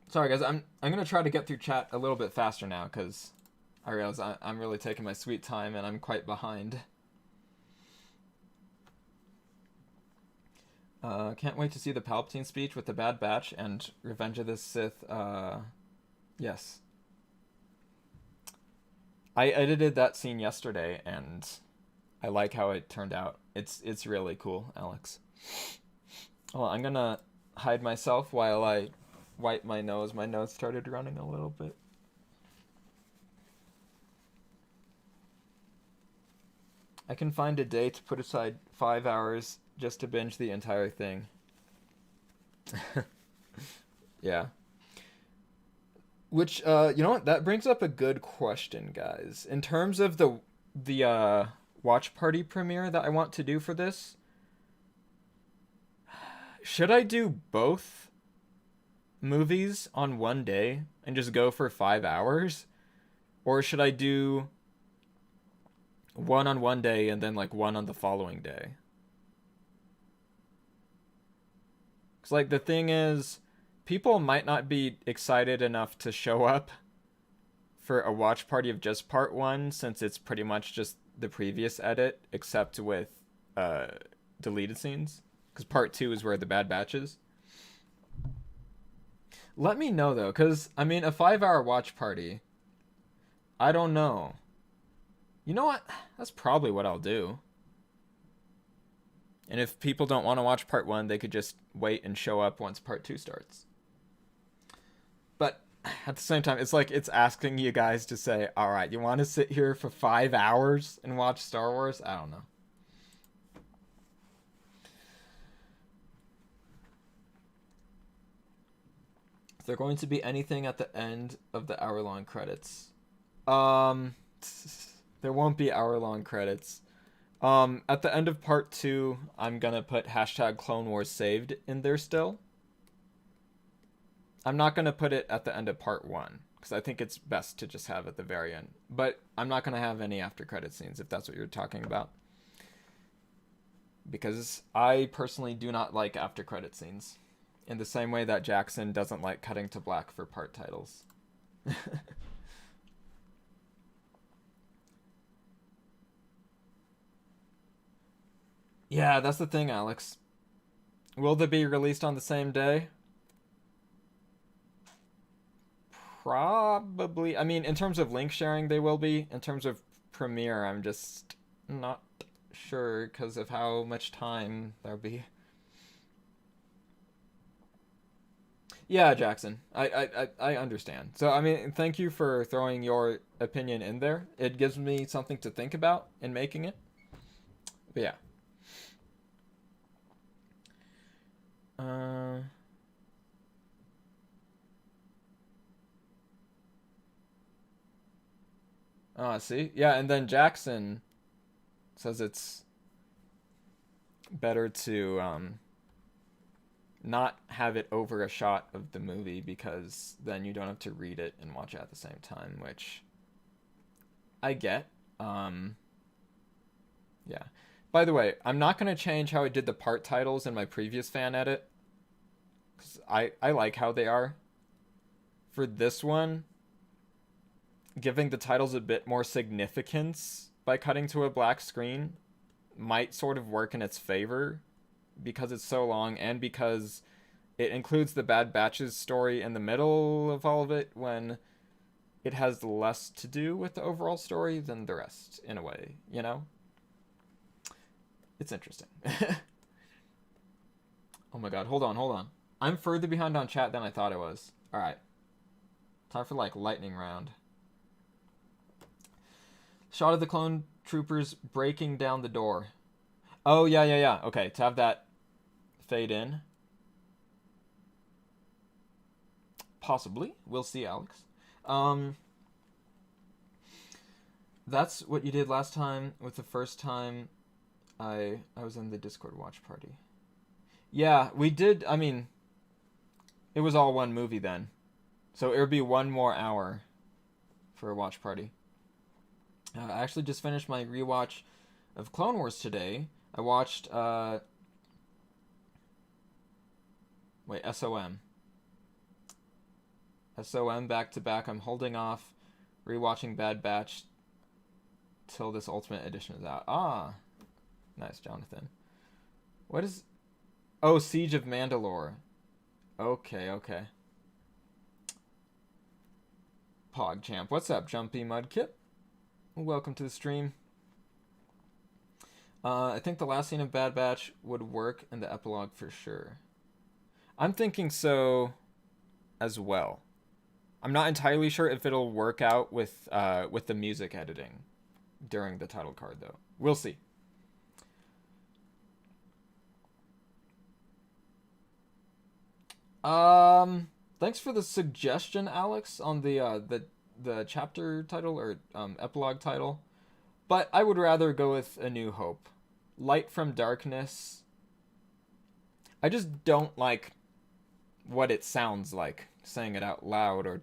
Sorry guys, I'm gonna try to get through chat a little bit faster now because I realize I'm really taking my sweet time and I'm quite behind. Can't wait to see the Palpatine speech with the Bad Batch and Revenge of the Sith. Yes. I edited that scene yesterday and I like how it turned out. It's really cool, Alex. Well, I'm gonna hide myself while I wipe my nose. My nose started running a little bit. I can find a day to put aside 5 hours just to binge the entire thing. Yeah. Which, you know what? That brings up a good question, guys. In terms of the watch party premiere that I want to do for this, should I do both movies on one day and just go for 5 hours? Or should I do one on one day and then like one on the following day? Because like the thing is, people might not be excited enough to show up for a watch party of just part 1 since it's pretty much just the previous edit except with deleted scenes. Because part 2 is where the Bad Batch is. Let me know though, because I mean a 5-hour watch party, I don't know. You know what? That's probably what I'll do. And if people don't want to watch part 1, they could just wait and show up once part 2 starts. But at the same time, it's like it's asking you guys to say, all right, you want to sit here for 5 hours and watch Star Wars? I don't know. Is there going to be anything at the end of the hour-long credits? There won't be hour-long credits. At the end of part 2, I'm gonna put hashtag Clone Wars saved in there still. I'm not gonna put it at the end of part 1, because I think it's best to just have it at the very end. But I'm not gonna have any after credit scenes, if that's what you're talking about. Because I personally do not like after credit scenes. In the same way that Jackson doesn't like cutting to black for part titles. Yeah, that's the thing, Alex. Will they be released on the same day? Probably. I mean, in terms of link sharing, they will be. In terms of premiere, I'm just not sure because of how much time there'll be. Yeah, Jackson. I understand. So, I mean, thank you for throwing your opinion in there. It gives me something to think about in making it. But yeah. Oh, see? Yeah, and then Jackson says it's better to not have it over a shot of the movie because then you don't have to read it and watch it at the same time, which I get. Yeah. By the way, I'm not going to change how I did the part titles in my previous fan edit. Because I like how they are. For this one, giving the titles a bit more significance by cutting to a black screen might sort of work in its favor. Because it's so long and because it includes the Bad Batch's story in the middle of all of it when it has less to do with the overall story than the rest, in a way, you know? It's interesting. Oh my god, hold on. I'm further behind on chat than I thought I was. Alright. Time for, like, lightning round. Shot of the clone troopers breaking down the door. Oh, yeah. Okay, to have that fade in. Possibly. We'll see, Alex. That's what you did last time with the first time I was in the Discord watch party. Yeah, we did, I mean, it was all one movie then. So it would be 1 more hour for a watch party. I actually just finished my rewatch of Clone Wars today. I watched, SOM. SOM back to back. I'm holding off rewatching Bad Batch till this Ultimate Edition is out. Ah, nice, Jonathan. What is... Oh, Siege of Mandalore. Okay. PogChamp. What's up, Jumpy Mudkip? Welcome to the stream. I think the last scene of Bad Batch would work in the epilogue for sure. I'm thinking so as well. I'm not entirely sure if it'll work out with the music editing during the title card, though. We'll see. Thanks for the suggestion, Alex, on the chapter title or epilogue title. But I would rather go with A New Hope. Light from Darkness. I just don't like what it sounds like, saying it out loud or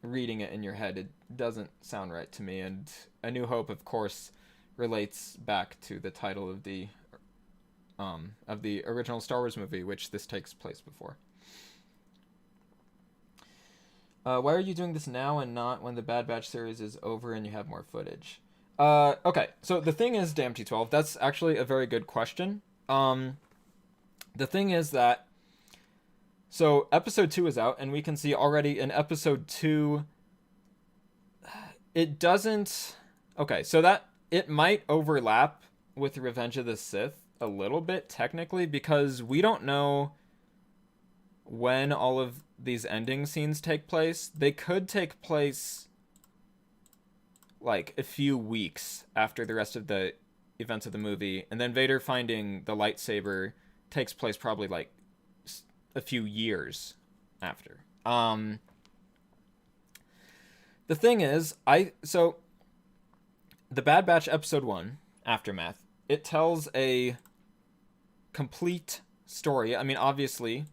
reading it in your head. It doesn't sound right to me. And A New Hope, of course, relates back to the title of the original Star Wars movie, which this takes place before. Why are you doing this now and not when the Bad Batch series is over and you have more footage? Okay, so the thing is, Damn T12, that's actually a very good question. The thing is that, so episode 2 is out, and we can see already in episode 2, it doesn't, okay, so that, it might overlap with Revenge of the Sith a little bit, technically, because we don't know when all of these ending scenes take place. They could take place like a few weeks after the rest of the events of the movie, and then Vader finding the lightsaber takes place probably like a few years after. The thing is, so the Bad Batch episode 1, Aftermath, it tells a complete story. I mean, obviously,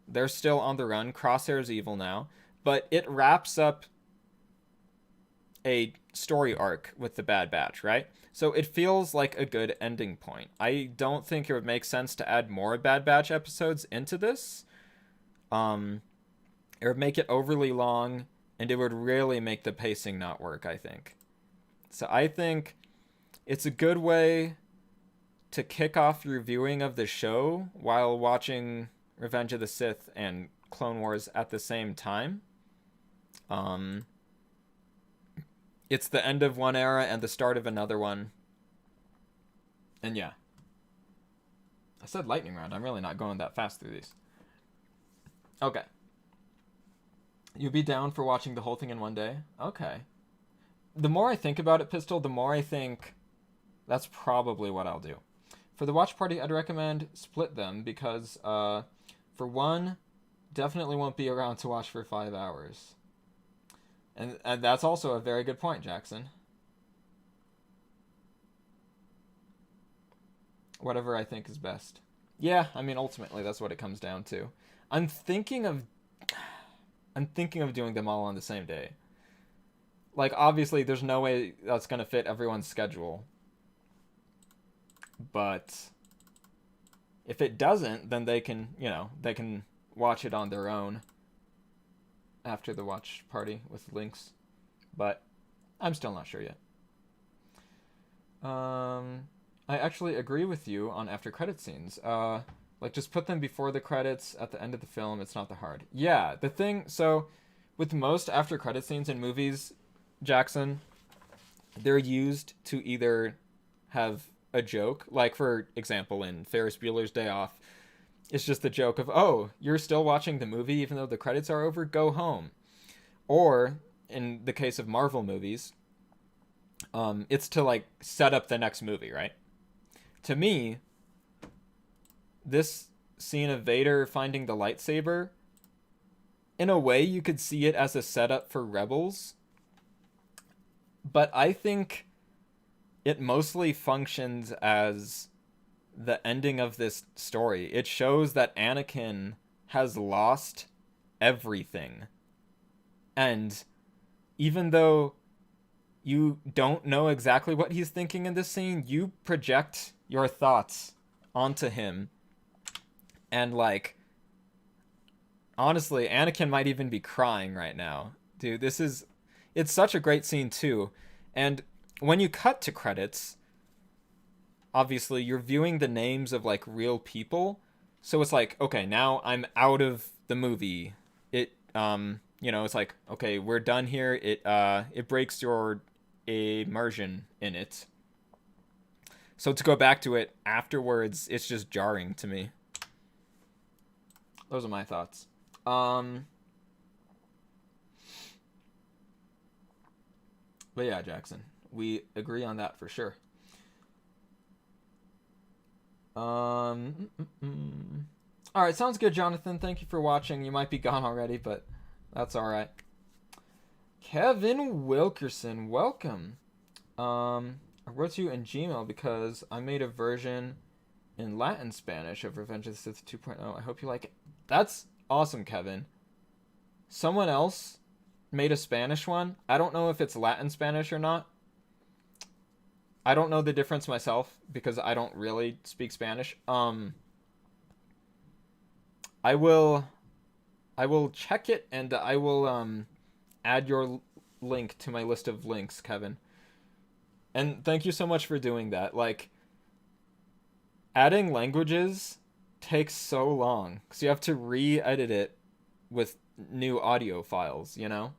they're still on the run. Crosshair's evil now. But it wraps up a story arc with the Bad Batch, right? So it feels like a good ending point. I don't think it would make sense to add more Bad Batch episodes into this. It would make it overly long, and it would really make the pacing not work, I think. So I think it's a good way to kick off your viewing of the show while watching Revenge of the Sith and Clone Wars at the same time. It's the end of one era and the start of another one. And yeah. I said lightning round. I'm really not going that fast through these. Okay. You'd be down for watching the whole thing in one day? Okay. The more I think about it, Pistol, the more I think that's probably what I'll do. For the watch party, I'd recommend split them because, for one, definitely won't be around to watch for 5 hours. And that's also a very good point, Jackson. Whatever I think is best. Yeah, I mean, ultimately, that's what it comes down to. I'm thinking of doing them all on the same day. Like, obviously, there's no way that's going to fit everyone's schedule. But if it doesn't, then they can, they can watch it on their own after the watch party with links. But I'm still not sure yet. I actually agree with you on after credit scenes. Like, just put them before the credits at the end of the film. It's not that hard. Yeah, the thing, so with most after credit scenes in movies, Jackson, they're used to either have a joke, like for example in Ferris Bueller's Day Off, it's just the joke of, oh, you're still watching the movie even though the credits are over, go home. Or in the case of Marvel movies, it's to like set up the next movie, right? To me, this scene of Vader finding the lightsaber, in a way you could see it as a setup for Rebels, but I think it mostly functions as the ending of this story. It shows that Anakin has lost everything. And even though you don't know exactly what he's thinking in this scene. You project your thoughts onto him. And, like, honestly, Anakin might even be crying right now. Dude, it's such a great scene, too. And when you cut to credits, obviously, you're viewing the names of, like, real people. So it's like, okay, now I'm out of the movie. It's like, okay, we're done here. It breaks your immersion in it. So to go back to it afterwards, it's just jarring to me. Those are my thoughts. But yeah, Jackson, we agree on that for sure. All right, sounds good, Jonathan. Thank you for watching. You might be gone already, but that's all right. Kevin Wilkerson, welcome. I wrote you in Gmail because I made a version in Latin Spanish of Revenge of the Sith 2.0. I hope you like it. That's awesome, Kevin. Someone else made a Spanish one. I don't know if it's Latin Spanish or not. I don't know the difference myself because I don't really speak Spanish. I will check it and I will add your link to my list of links, Kevin. And thank you so much for doing that. Like, adding languages takes so long because you have to re-edit it with new audio files, you know?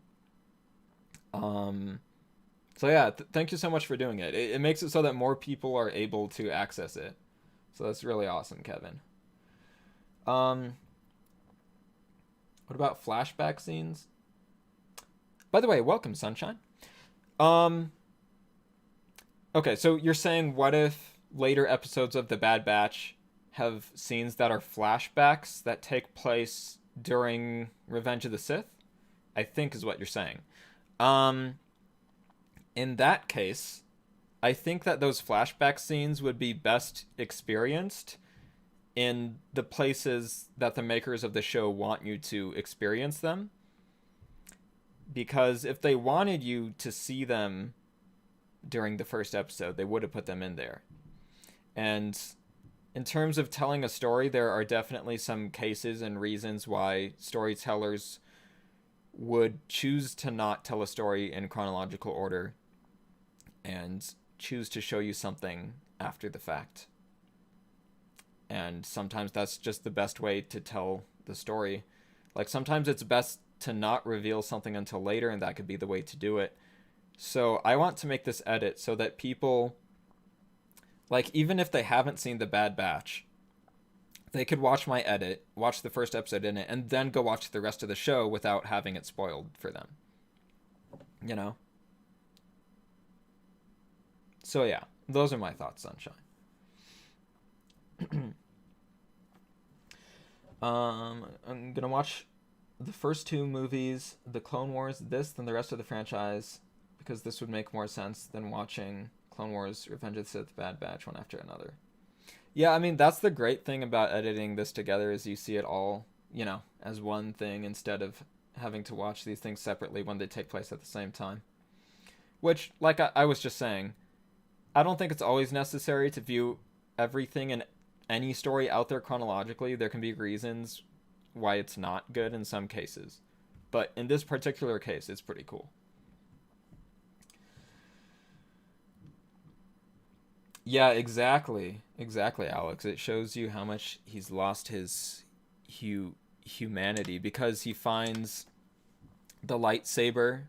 So yeah, thank you so much for doing it. It makes it so that more people are able to access it. So that's really awesome, Kevin. What about flashback scenes? By the way, welcome, Sunshine. Okay, so you're saying what if later episodes of The Bad Batch have scenes that are flashbacks that take place during Revenge of the Sith? I think is what you're saying. In that case, I think that those flashback scenes would be best experienced in the places that the makers of the show want you to experience them. Because if they wanted you to see them during the first episode, they would have put them in there. And in terms of telling a story, there are definitely some cases and reasons why storytellers would choose to not tell a story in chronological order and choose to show you something after the fact. And sometimes that's just the best way to tell the story. Like, sometimes it's best to not reveal something until later, and that could be the way to do it. So I want to make this edit so that people, like, even if they haven't seen The Bad Batch, they could watch my edit, watch the first episode in it, and then go watch the rest of the show without having it spoiled for them. You know? So yeah, those are my thoughts, Sunshine. I'm gonna watch the first two movies, The Clone Wars, this, then the rest of the franchise, because this would make more sense than watching Clone Wars, Revenge of the Sith, Bad Batch, one after another. Yeah, I mean, that's the great thing about editing this together is you see it all, you know, as one thing instead of having to watch these things separately when they take place at the same time. Which, like I was just saying, I don't think it's always necessary to view everything in any story out there chronologically. There can be reasons why it's not good in some cases. But in this particular case, it's pretty cool. Yeah, exactly. Exactly, Alex. It shows you how much he's lost his humanity because he finds the lightsaber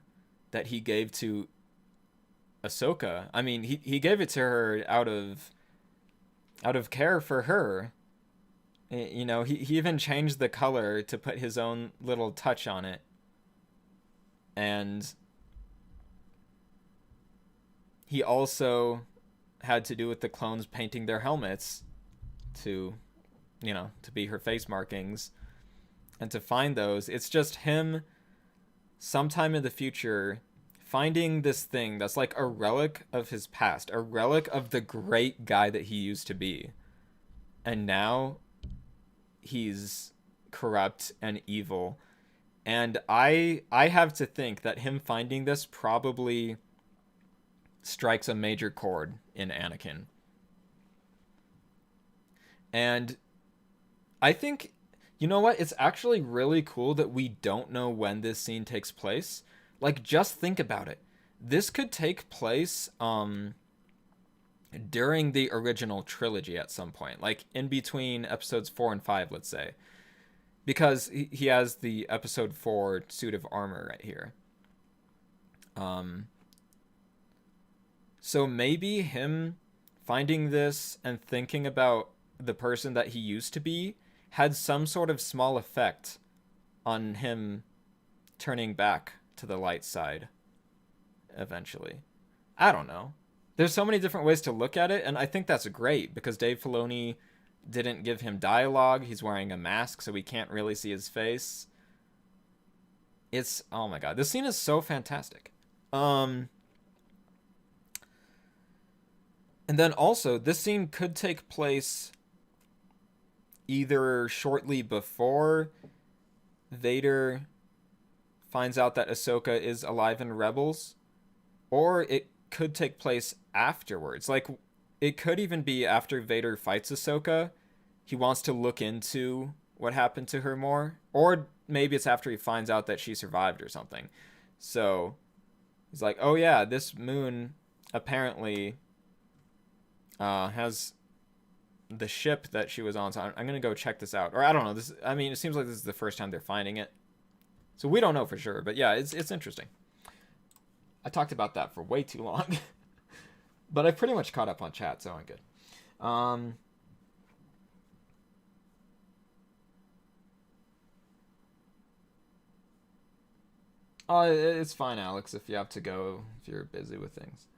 that he gave to Ahsoka. I mean, he gave it to her out of care for her. You know, he even changed the color to put his own little touch on it. And he also had to do with the clones painting their helmets to, you know, to be her face markings. And to find those, it's just him sometime in the future finding this thing that's like a relic of his past, a relic of the great guy that he used to be. And now he's corrupt and evil. And I have to think that him finding this probably strikes a major chord in Anakin. And I think, you know what? It's actually really cool that we don't know when this scene takes place. Like, just think about it. This could take place during the original trilogy at some point. Like, in between episodes 4 and 5, let's say. Because he has the episode 4 suit of armor right here. So maybe him finding this and thinking about the person that he used to be had some sort of small effect on him turning back to the light side eventually. I don't know. There's so many different ways to look at it, and I think that's great because Dave Filoni didn't give him dialogue. He's wearing a mask, so we can't really see his face. It's, oh my god, this scene is so fantastic. And then also, this scene could take place either shortly before Vader finds out that Ahsoka is alive in Rebels, or it could take place afterwards. Like, it could even be after Vader fights Ahsoka. He wants to look into what happened to her more, or maybe it's after he finds out that she survived or something. So he's like, oh yeah, this moon apparently has the ship that she was on, so I'm gonna go check this out. Or I don't know, this, I mean, it seems like this is the first time they're finding it, so we don't know for sure, but yeah, it's interesting. I talked about that for way too long. But I pretty much caught up on chat, so I'm good. It's fine, Alex, if you have to go, if you're busy with things.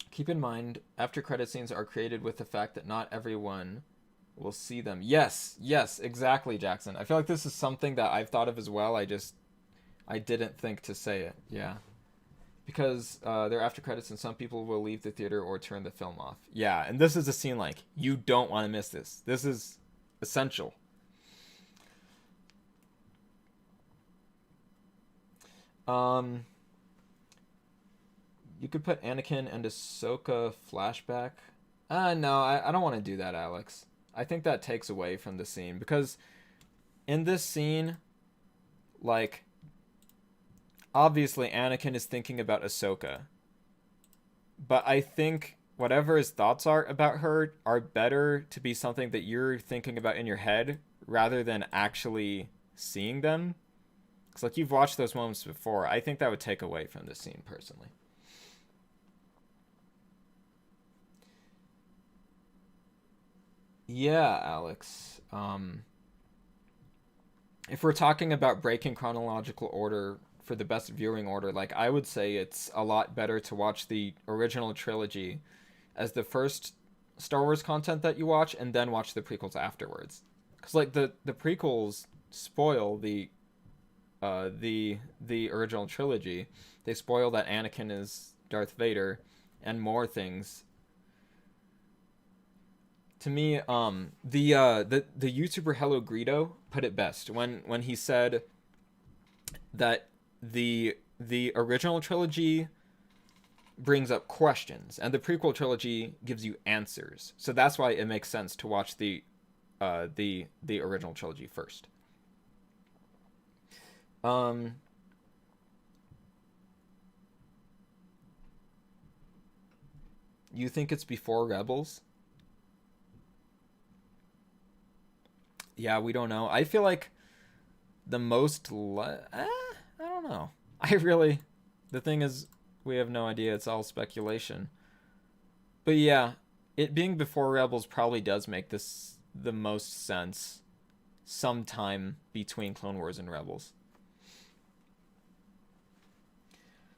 Keep in mind, after credit scenes are created with the fact that not everyone will see them. Yes, exactly, Jackson. I feel like this is something that I've thought of as well. I didn't think to say it. Yeah. Because they're after credits and some people will leave the theater or turn the film off. Yeah, and this is a scene like, you don't want to miss this. This is essential. You could put Anakin and Ahsoka flashback. No, I don't want to do that, Alex. I think that takes away from the scene, because in this scene, like, obviously Anakin is thinking about Ahsoka, but I think whatever his thoughts are about her are better to be something that you're thinking about in your head rather than actually seeing them. Because, like, you've watched those moments before. I think that would take away from this scene, personally. Yeah, Alex. If we're talking about breaking chronological order for the best viewing order, like, I would say it's a lot better to watch the original trilogy as the first Star Wars content that you watch, and then watch the prequels afterwards. Because, like, the prequels spoil the original trilogy. They spoil that Anakin is Darth Vader and more things. To me, the YouTuber Hello Greedo put it best when he said that the original trilogy brings up questions and the prequel trilogy gives you answers. So that's why it makes sense to watch the original trilogy first. You think it's before Rebels? Yeah, we don't know. I feel like the most... I don't know. The thing is, we have no idea. It's all speculation. But yeah, it being before Rebels probably does make this the most sense sometime between Clone Wars and Rebels.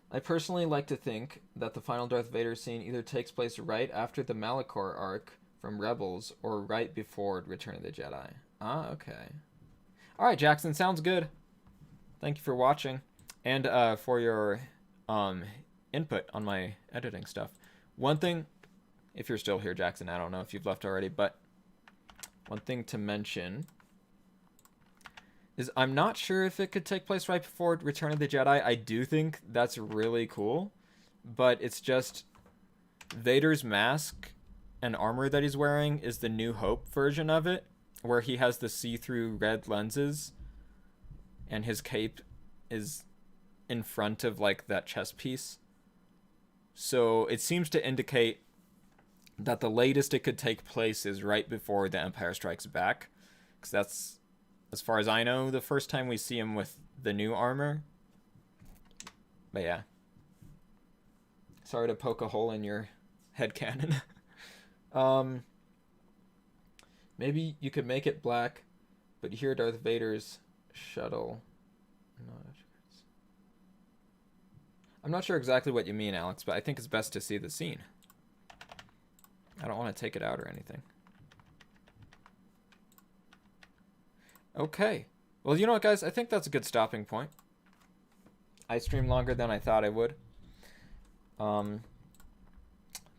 I personally like to think that the final Darth Vader scene either takes place right after the Malachor arc from Rebels or right before Return of the Jedi. Ah, okay. Alright, Jackson, sounds good. Thank you for watching. And for your input on my editing stuff. One thing, if you're still here, Jackson, I don't know if you've left already, but one thing to mention is I'm not sure if it could take place right before Return of the Jedi. I do think that's really cool. but it's just Vader's mask and armor that he's wearing is the New Hope version of it, where he has the see-through red lenses and his cape is in front of like that chest piece. So it seems to indicate that the latest it could take place is right before the Empire Strikes Back, because that's, as far as I know, the first time we see him with the new armor. But yeah. Sorry to poke a hole in your headcanon. Maybe you could make it black, but hear Darth Vader's shuttle. I'm not sure exactly what you mean, Alex, but I think it's best to see the scene. I don't want to take it out or anything. Okay. Well, you know what, guys? I think that's a good stopping point. I streamed longer than I thought I would.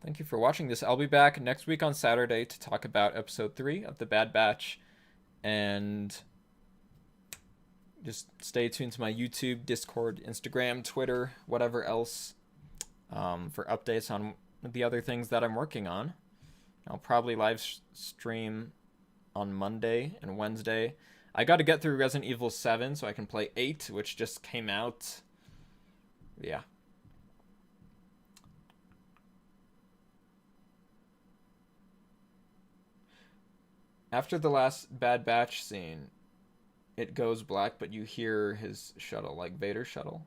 Thank you for watching this. I'll be back next week on Saturday to talk about episode 3 of The Bad Batch. And just stay tuned to my YouTube, Discord, Instagram, Twitter, whatever else, for updates on the other things that I'm working on. I'll probably live stream on Monday and Wednesday. I got to get through Resident Evil 7 so I can play 8, which just came out. Yeah. After the last Bad Batch scene, it goes black, but you hear his shuttle, like Vader's shuttle.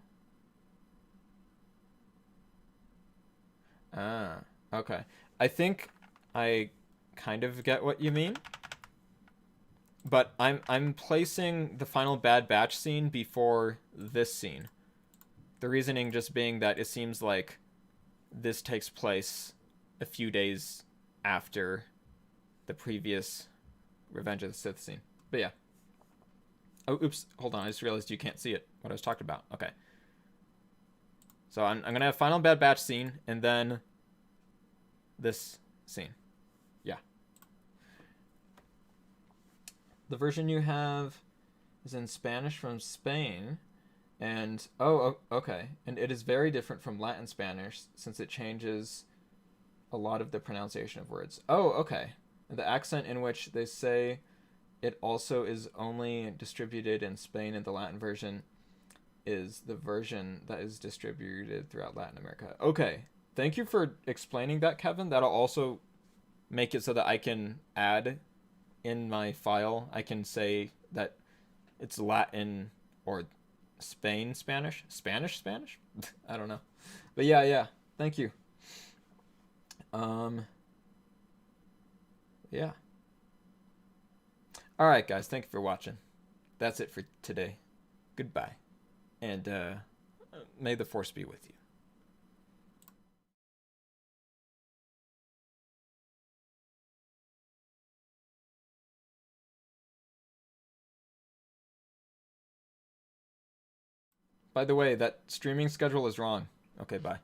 Ah, okay. I think I kind of get what you mean. But I'm placing the final Bad Batch scene before this scene. The reasoning just being that it seems like this takes place a few days after the previous Revenge of the Sith scene. But yeah. Oh, oops. Hold on. I just realized you can't see it. What I was talking about. Okay. So I'm going to have final Bad Batch scene and then this scene. Yeah. The version you have is in Spanish from Spain. And, oh, okay. And it is very different from Latin Spanish since it changes a lot of the pronunciation of words. Oh, okay. The accent in which they say it also is only distributed in Spain in the Latin version is the version that is distributed throughout Latin America. Okay. Thank you for explaining that, Kevin. That'll also make it so that I can add in my file, I can say that it's Latin or Spanish? Spanish? I don't know. But yeah. Thank you. Yeah. Alright, guys. Thank you for watching. That's it for today. Goodbye. And may the Force be with you. By the way, that streaming schedule is wrong. Okay, bye.